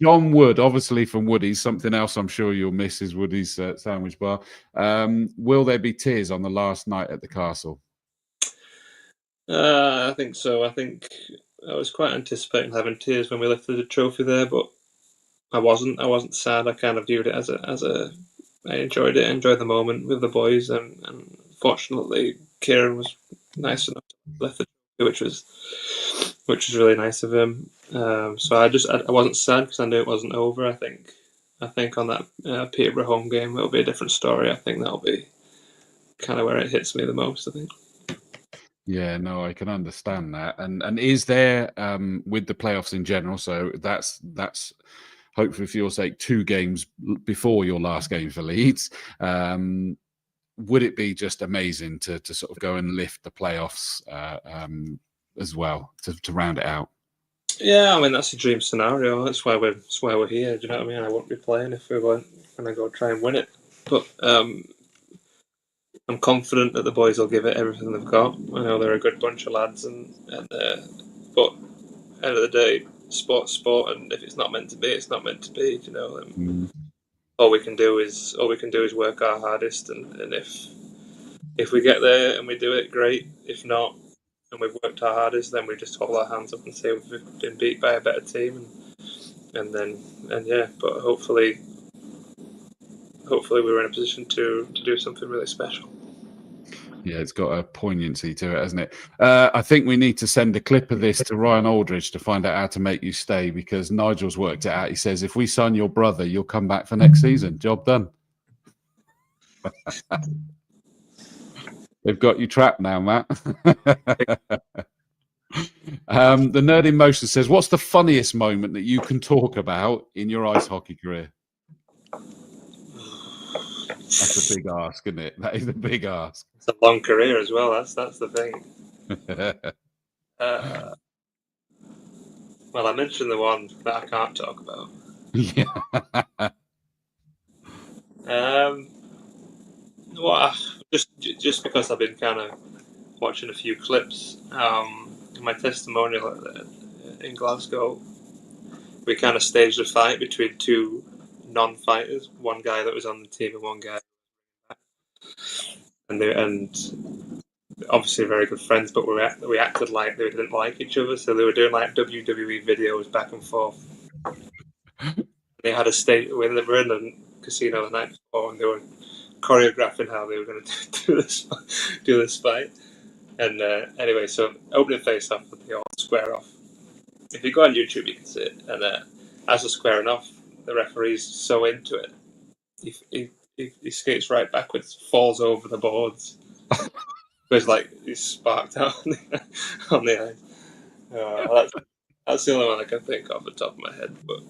John Wood, obviously from Woody's, something else I'm sure you'll miss is Woody's sandwich bar. Will there be tears on the last night at the castle? I think so. I think I was quite anticipating having tears when we lifted the trophy there, but I wasn't sad. I kind of viewed it as a I enjoyed it. I enjoyed the moment with the boys, and fortunately, Kieran was nice enough to lift the trophy, which was really nice of him. So I wasn't sad because I knew it wasn't over. I think on that Peterborough home game it'll be a different story. I think that'll be kind of where it hits me the most, I think. Yeah, no, I can understand that. And is there with the playoffs in general? So that's hopefully for your sake 2 games before your last game for Leeds. Would it be just amazing to sort of go and lift the playoffs as well to round it out? Yeah, I mean that's a dream scenario. That's why we're here. Do you know what I mean? I wouldn't be playing if we weren't going to go try and win it. But I'm confident that the boys will give it everything they've got. I know they're a good bunch of lads, but end of the day, sport's sport, and if it's not meant to be, it's not meant to be. You know, all we can do is work our hardest, and if we get there and we do it, great. If not, and we've worked our hardest, then we just hold our hands up and say we've been beat by a better team, and yeah. But hopefully we're in a position to do something really special. Yeah, it's got a poignancy to it, hasn't it? I think we need to send a clip of this to Ryan Aldridge to find out how to make you stay, because Nigel's worked it out. He says, if we sign your brother, you'll come back for next season. Job done. They've got you trapped now, Matt. The Nerd in Motion says, what's the funniest moment that you can talk about in your ice hockey career? That's a big ask, isn't it? That is a big ask. It's a long career as well. That's the thing. Well, I mentioned the one that I can't talk about. Yeah. Well, just because I've been kind of watching a few clips. My testimonial in Glasgow, we kind of staged a fight between 2 non-fighters, one guy that was on the team and one guy, and obviously very good friends, but we acted like they didn't like each other, so they were doing like WWE videos back and forth. They had a state when they were in the casino the night before, and they were choreographing how they were going to do this fight. And anyway, so opening face off, they all square off. If you go on YouTube, you can see it. And as they're squaring off, the referee's so into it, he skates right backwards, falls over the boards. It's like he's sparked out on the ice. That's the only one I can think of at the top of my head. But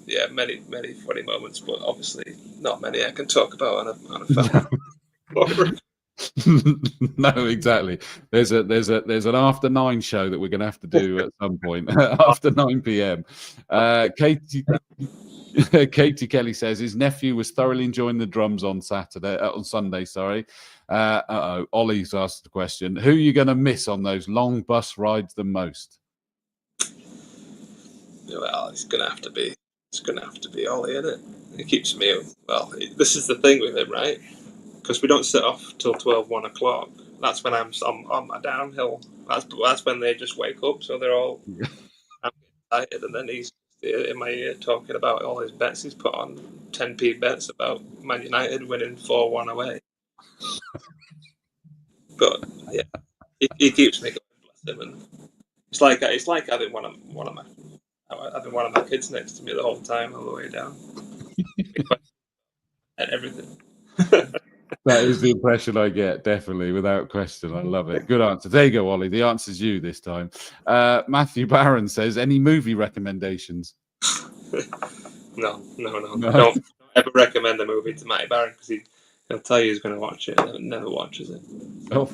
yeah, many funny moments, but obviously not many I can talk about on a film. No, exactly. There's an after 9 show that we're going to have to do at some point after 9 p.m. Katie Kelly says his nephew was thoroughly enjoying the drums on Sunday. Sorry. Ollie's asked the question: who are you going to miss on those long bus rides the most? Well, it's going to have to be it's going to have to be Ollie, isn't it? It keeps me. Well, this is the thing with him, right? Because we don't set off till 12, 1 o'clock. That's when I'm on my downhill. That's when they just wake up, so they're all I'm excited, and then he's in my ear talking about all his bets he's put on, 10p bets about Man United winning 4-1 away. But yeah, he keeps me going, bless him, and it's like having one of my kids next to me the whole time, all the way down, and everything. That is the impression I get, definitely, without question. I love it. Good answer. There you go, Ollie. The answer's you this time. Matthew Barron says, any movie recommendations? No. Don't ever recommend a movie to Matty Barron, because he'll tell you he's going to watch it and never watches it. Oh,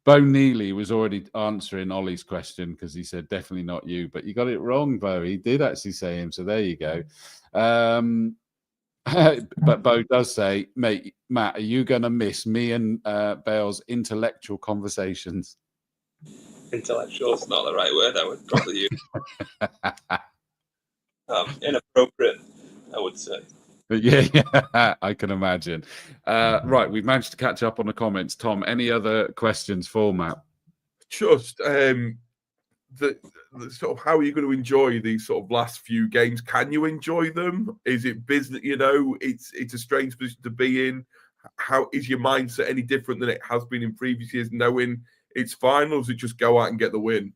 Bo Neely was already answering Ollie's question because he said definitely not you, but you got it wrong, Bo. He did actually say him, so there you go. But Bo does say, mate, Matt, are you going to miss me and Bale's intellectual conversations? Intellectual is not the right word I would probably use. Inappropriate, I would say. Yeah, I can imagine. Right, we've managed to catch up on the comments. Thom, any other questions for Matt? Just the sort of how are you going to enjoy these sort of last few games? Can you enjoy them? Is it business? You know, it's a strange position to be in. How is your mindset any different than it has been in previous years, knowing it's finals? It just go out and get the win.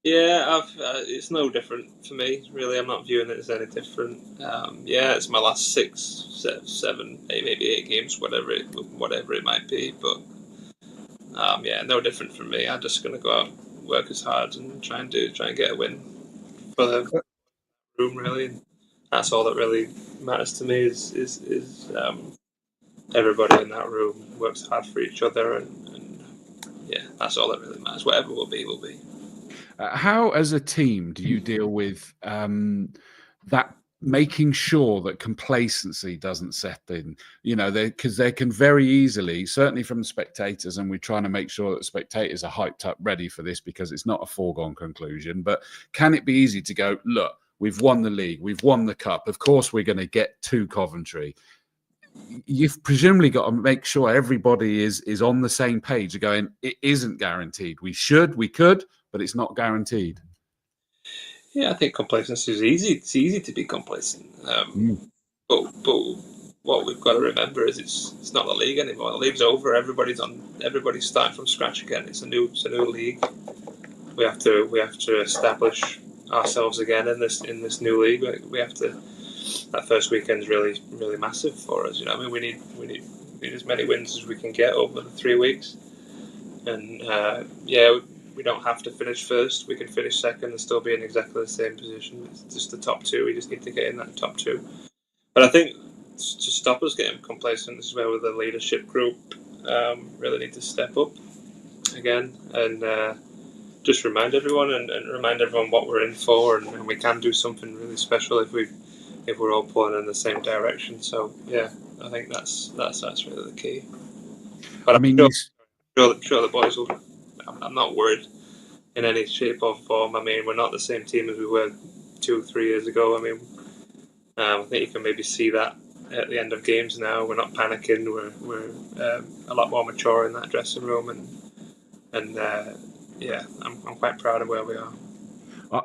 Yeah, it's no different for me, really. I'm not viewing it as any different. Yeah, it's my last 6, 7, maybe 8 games, whatever it might be. But yeah, no different from me. I'm just going to go out, work as hard, and try and get a win for the room, really. And that's all that really matters to me. Is everybody in that room works hard for each other, and yeah, that's all that really matters. Whatever will be, will be. How, as a team, do you deal with that, making sure that complacency doesn't set in? You know, because they can very easily, certainly from the spectators, and we're trying to make sure that spectators are hyped up, ready for this, because it's not a foregone conclusion. But can it be easy to go, look, we've won the league, we've won the cup, of course we're going to get to Coventry. You've presumably got to make sure everybody is on the same page, going, it isn't guaranteed. We could, but it's not guaranteed. Yeah, I think complacency is easy. It's easy to be complacent. But what we've got to remember is it's not the league anymore. The league's over. Everybody's starting from scratch again. It's a new league. We have to establish ourselves again in this new league. We have to. That first weekend's really, really massive for us. You know, I mean, we need as many wins as we can get over the 3 weeks. And yeah, we don't have to finish first. We can finish second and still be in exactly the same position. It's just the top 2. We just need to get in that top 2. But I think to stop us getting complacent, this is where the leadership group really need to step up again and just remind everyone and remind everyone what we're in for, and we can do something really special if we're all pulling in the same direction. So yeah, I think that's really the key. But I mean, I'm sure the boys will. I'm not worried in any shape or form. I mean, we're not the same team as we were 2-3 years ago. I mean, I think you can maybe see that at the end of games now. We're not panicking. We're a lot more mature in that dressing room, and yeah, I'm quite proud of where we are.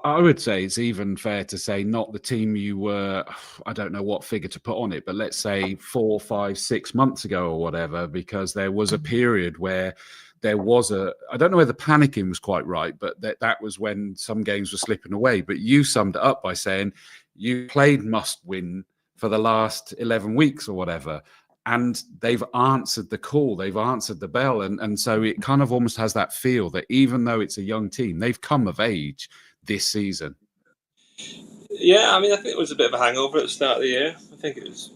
I would say it's even fair to say not the team you were, I don't know what figure to put on it, but let's say 4, 5, 6 months ago or whatever, because there was a period where there was I don't know whether panicking was quite right, but that was when some games were slipping away. But you summed it up by saying you played must win for the last 11 weeks or whatever. And they've answered the call, they've answered the bell. And so it kind of almost has that feel that even though it's a young team, they've come of age this season. Yeah, I mean, I think it was a bit of a hangover at the start of the year. I think it was,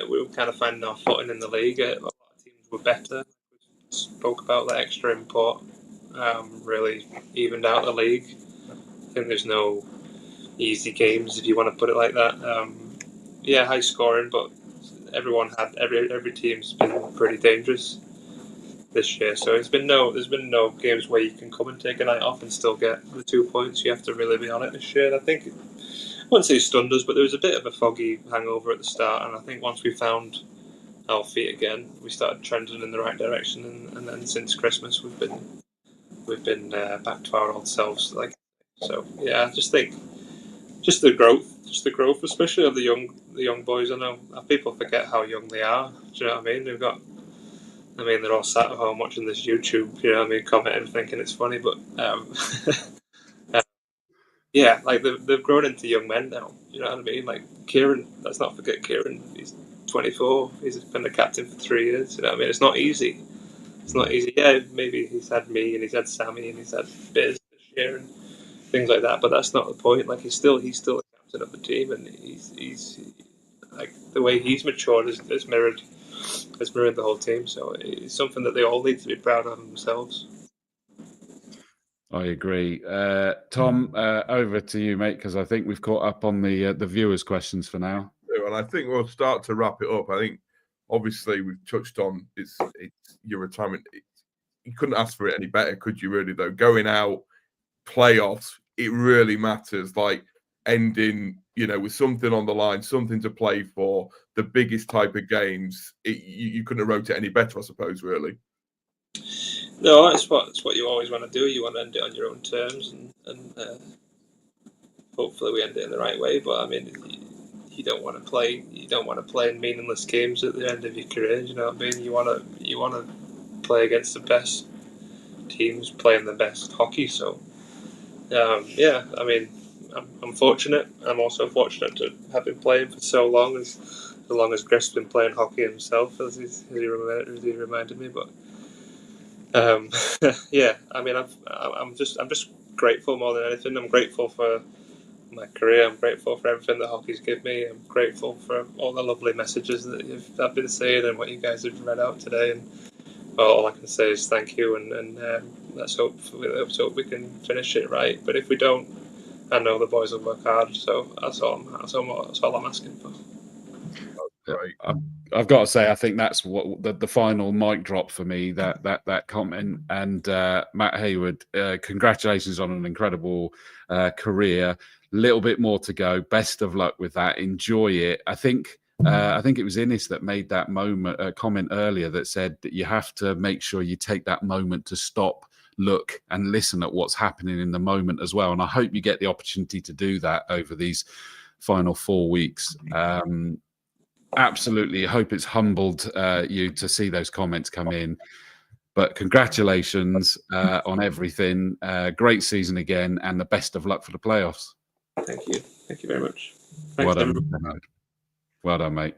we were kind of finding our footing in the league. A lot of teams were better. We spoke about the extra import, really evened out the league. I think there's no easy games, if you want to put it like that. Yeah, high scoring, but every team's been pretty dangerous. this year. So there's been no games where you can come and take a night off and still get the 2 points. You have to really be on it this year. And I think, I wouldn't say stunned us, but there was a bit of a foggy hangover at the start. And I think once we found our feet again, we started trending in the right direction. And then since Christmas, we've been back to our old selves. So yeah, I just think just the growth, especially of the young boys. I know people forget how young they are. Do you know what I mean? They're all sat at home watching this YouTube, you know what I mean, commenting, thinking it's funny, but yeah, like they've grown into young men now. You know what I mean? Like Kieran, let's not forget Kieran. He's 24. He's been the captain for 3 years. You know what I mean? It's not easy. Yeah, maybe he's had me and he's had Sammy and he's had Biz this year and things like that. But that's not the point. Like he's still the captain of the team, and he's like the way he's matured has mirrored the whole team. So it's something that they all need to be proud of themselves. I agree. Thom, over to you, mate, because I think we've caught up on the viewers' questions for now. And I think we'll start to wrap it up. I think obviously we've touched on it's your retirement. You couldn't ask for it any better, could you? Really, though, going out playoffs, it really matters. Like ending, with something on the line, something to play for, the biggest type of games. You couldn't have wrote it any better, I suppose. Really. No, it's what you always want to do. You want to end it on your own terms, and hopefully we end it in the right way. But I mean, you don't want to play in meaningless games at the end of your career. You know what I mean? You want to play against the best teams, playing the best hockey. So yeah, I mean, I'm fortunate. I'm also fortunate to have been playing for so long as Chris has been playing hockey himself, as he reminded me. But yeah, I mean, I'm just grateful more than anything. I'm grateful for my career. I'm grateful for everything that hockey's given me. I'm grateful for all the lovely messages that I've been saying and what you guys have read out today. And well, all I can say is thank you, and let's hope we can finish it right. But if we don't, I know the boys will work hard. So that's all I'm asking for. Right. I've got to say, I think that's what the final mic drop for me. That comment, and Matt Haywood, congratulations on an incredible career. Little bit more to go. Best of luck with that. Enjoy it. I think it was Innes that made that comment earlier that said that you have to make sure you take that moment to stop, look, and listen at what's happening in the moment as well. And I hope you get the opportunity to do that over these final 4 weeks. Absolutely. I hope it's humbled you to see those comments come in. But congratulations on everything. Great season again, and the best of luck for the playoffs. Thank you. Thank you very much. Well Thanks, done, mate. Well done, mate.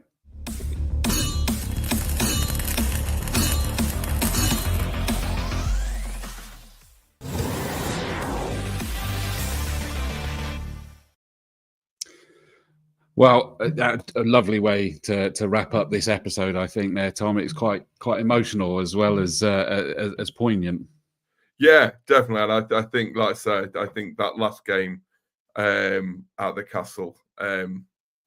Well, a lovely way to wrap up this episode, I think. There, Thom, it's quite emotional as well as poignant. Yeah, definitely. And I think, like I said, I think that last game at the Castle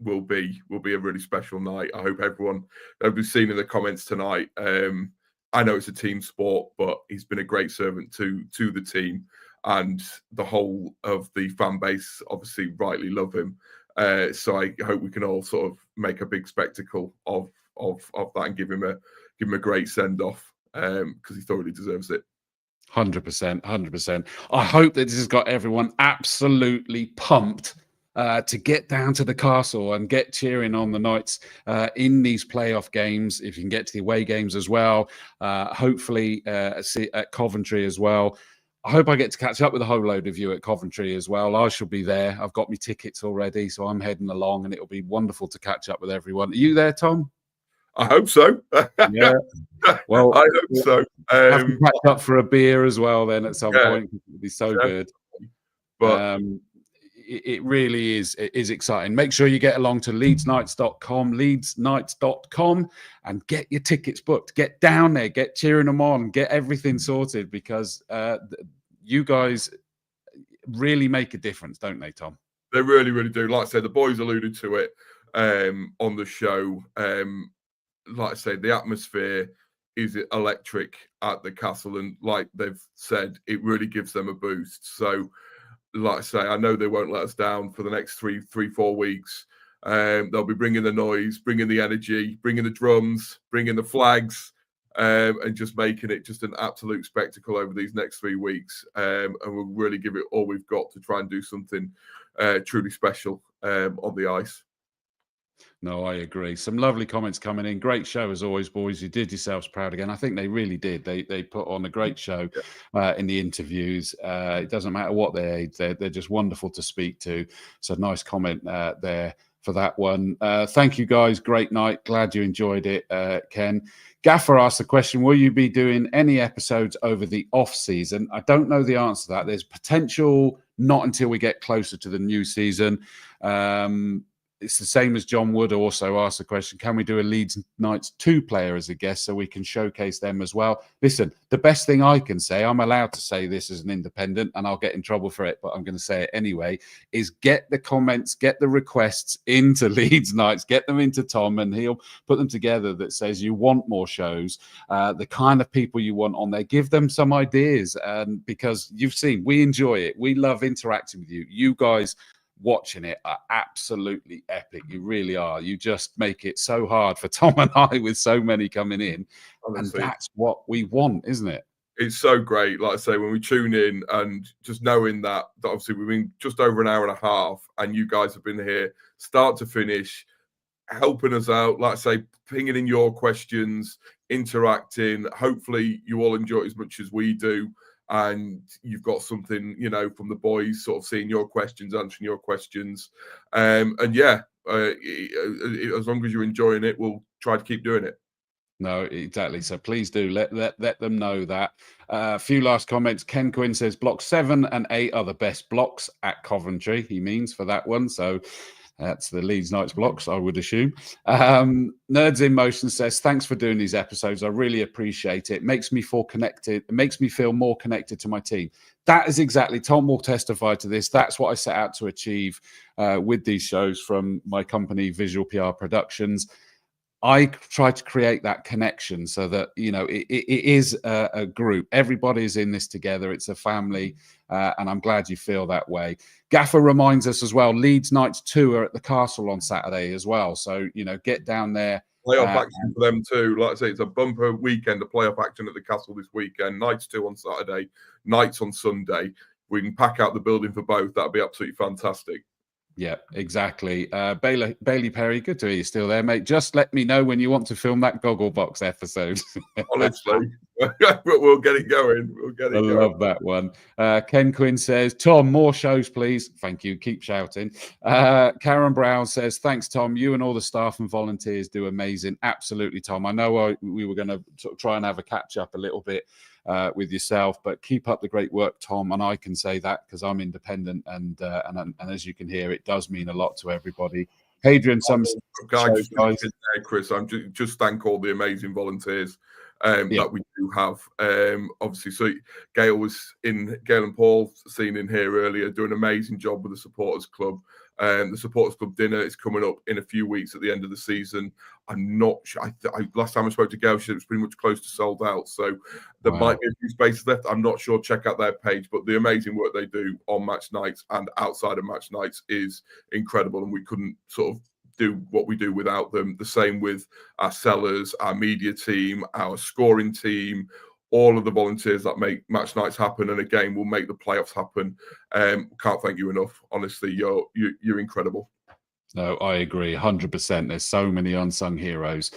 will be a really special night. I hope everyone that we've seen in the comments tonight. I know it's a team sport, but he's been a great servant to the team, and the whole of the fan base obviously rightly love him. So I hope we can all sort of make a big spectacle of that and give him a great send off because he thoroughly deserves it. 100%. I hope that this has got everyone absolutely pumped to get down to the Castle and get cheering on the Knights in these playoff games. If you can get to the away games as well, hopefully at Coventry as well. I hope I get to catch up with a whole load of you at Coventry as well. I shall be there. I've got my tickets already, so I'm heading along, and it'll be wonderful to catch up with everyone. Are you there, Thom? I hope so. Yeah. Well, I hope so. Have to catch up for a beer as well then at some point. It'll be so good. But it really is exciting. Make sure you get along to leedsknights.com, and get your tickets booked. Get down there, get cheering them on, get everything sorted, because you guys really make a difference, don't they, Thom? They really, really do. Like I said, the boys alluded to it on the show. Like I say, the atmosphere, is electric at the Castle, and like they've said, it really gives them a boost. So, like I say, I know they won't let us down for the next 4 weeks. They'll be bringing the noise, bringing the energy, bringing the drums, bringing the flags, and just making it just an absolute spectacle over these next 3 weeks. And we'll really give it all we've got to try and do something truly special on the ice. No, I agree. Some lovely comments coming in. Great show as always, boys. You did yourselves proud again. I think they really did. They put on a great show in the interviews. It doesn't matter what their age, they're just wonderful to speak to. So nice comment there for that one. Thank you guys. Great night. Glad you enjoyed it, Ken. Gaffer asked the question, will you be doing any episodes over the off season? I don't know the answer to that. There's potential, not until we get closer to the new season. It's the same as John Wood also asked the question, can we do a Leeds Knights 2 player as a guest so we can showcase them as well? Listen, the best thing I can say, I'm allowed to say this as an independent and I'll get in trouble for it, but I'm going to say it anyway, is get the comments, get the requests into Leeds Knights, get them into Thom, and he'll put them together that says you want more shows, the kind of people you want on there. Give them some ideas, because you've seen, we enjoy it. We love interacting with you. You guys watching it are absolutely epic. You really are. You just make it so hard for Thom and I with so many coming in. Honestly, and that's what we want, isn't it? It's so great. Like I say, when we tune in and just knowing that obviously we've been just over an hour and a half and you guys have been here start to finish, helping us out, like I say, pinging in your questions, interacting. Hopefully you all enjoy it as much as we do. And you've got something, you know, from the boys, sort of seeing your questions, answering your questions. And yeah, as long as you're enjoying it, we'll try to keep doing it. No, exactly. So please do let them know that. A few last comments. Ken Quinn says blocks 7 and 8 are the best blocks at Coventry. He means for that one. So that's the Leeds Knights blocks, I would assume. Nerds in Motion says, thanks for doing these episodes. I really appreciate it. Makes me feel connected. It makes me feel more connected to my team. That is exactly, Thom will testify to this. That's what I set out to achieve with these shows from my company, Visual PR Productions. I try to create that connection so that, you know, it is a group. Everybody's in this together. It's a family, and I'm glad you feel that way. Gaffer reminds us as well, Leeds Knights 2 are at the Castle on Saturday as well. So, you know, get down there. Playoff action for them too. Like I say, it's a bumper weekend, a playoff action at the Castle this weekend. Knights 2 on Saturday, Knights on Sunday. We can pack out the building for both. That'd be absolutely fantastic. Yeah, exactly. Bailey Perre, good to hear you still there, mate. Just let me know when you want to film that Gogglebox episode. Honestly, we'll get it going. I love that one. Ken Quinn says, Thom, more shows, please. Thank you. Keep shouting. Karen Brown says, thanks, Thom. You and all the staff and volunteers do amazing. Absolutely, Thom. I know we were going to try and have a catch up a little bit with yourself, but keep up the great work, Thom. And I can say that because I'm independent, and as you can hear, it does mean a lot to everybody. Hadrian, Chris, I'm just thank all the amazing volunteers that we do have. Obviously, so Gail and Paul seen in here earlier, doing an amazing job with the supporters club. The supporters club dinner is coming up in a few weeks at the end of the season. I'm not sure. Last time I spoke to Gail, she was pretty much close to sold out. So there might be a few spaces left. I'm not sure. Check out their page. But the amazing work they do on match nights and outside of match nights is incredible. And we couldn't sort of do what we do without them. The same with our sellers, our media team, our scoring team, all of the volunteers that make match nights happen, and again will make the playoffs happen. Can't thank you enough. Honestly, you're incredible. No, I agree 100%. There's so many unsung heroes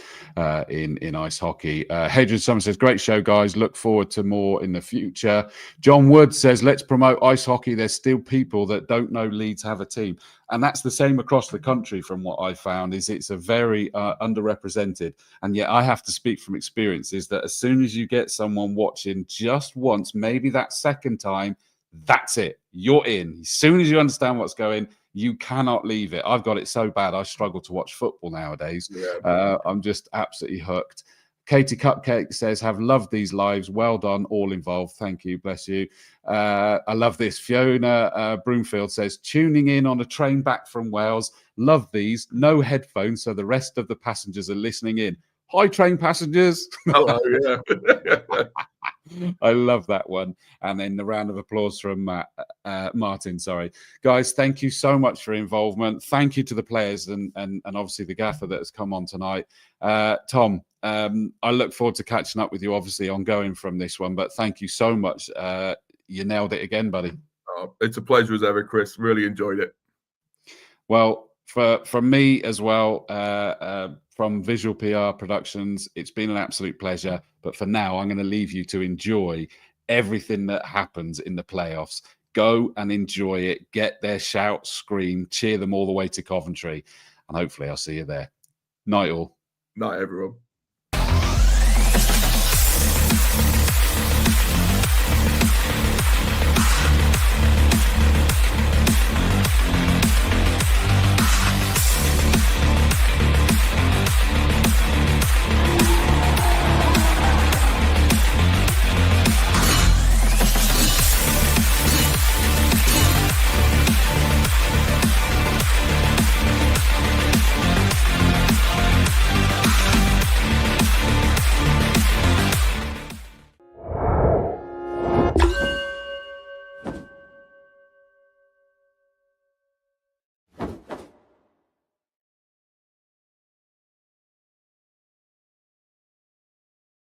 in ice hockey. Hadrian Summer says, great show, guys. Look forward to more in the future. John Wood says, let's promote ice hockey. There's still people that don't know Leeds have a team. And that's the same across the country from what I found, is it's a very underrepresented. And yet I have to speak from experience, is that as soon as you get someone watching just once, maybe that second time, that's it. You're in. As soon as you understand what's going, you cannot leave it. I've got it so bad, I struggle to watch football nowadays. Yeah. I'm just absolutely hooked. Katie Cupcake says, have loved these lives. Well done, all involved. Thank you. Bless you. I love this. Fiona Broomfield says, tuning in on a train back from Wales. Love these. No headphones, so the rest of the passengers are listening in. Hi, train passengers. Hello, yeah. I love that one. And then the round of applause from Martin. Sorry, guys. Thank you so much for your involvement. Thank you to the players and obviously the gaffer that has come on tonight. Thom, I look forward to catching up with you, obviously ongoing from this one. But thank you so much. You nailed it again, buddy. Oh, it's a pleasure as ever, Chris. Really enjoyed it. Well, from me as well, from Visual PR Productions, it's been an absolute pleasure. But for now, I'm going to leave you to enjoy everything that happens in the playoffs. Go and enjoy it. Get there, shout, scream, cheer them all the way to Coventry. And hopefully I'll see you there. Night all. Night, everyone.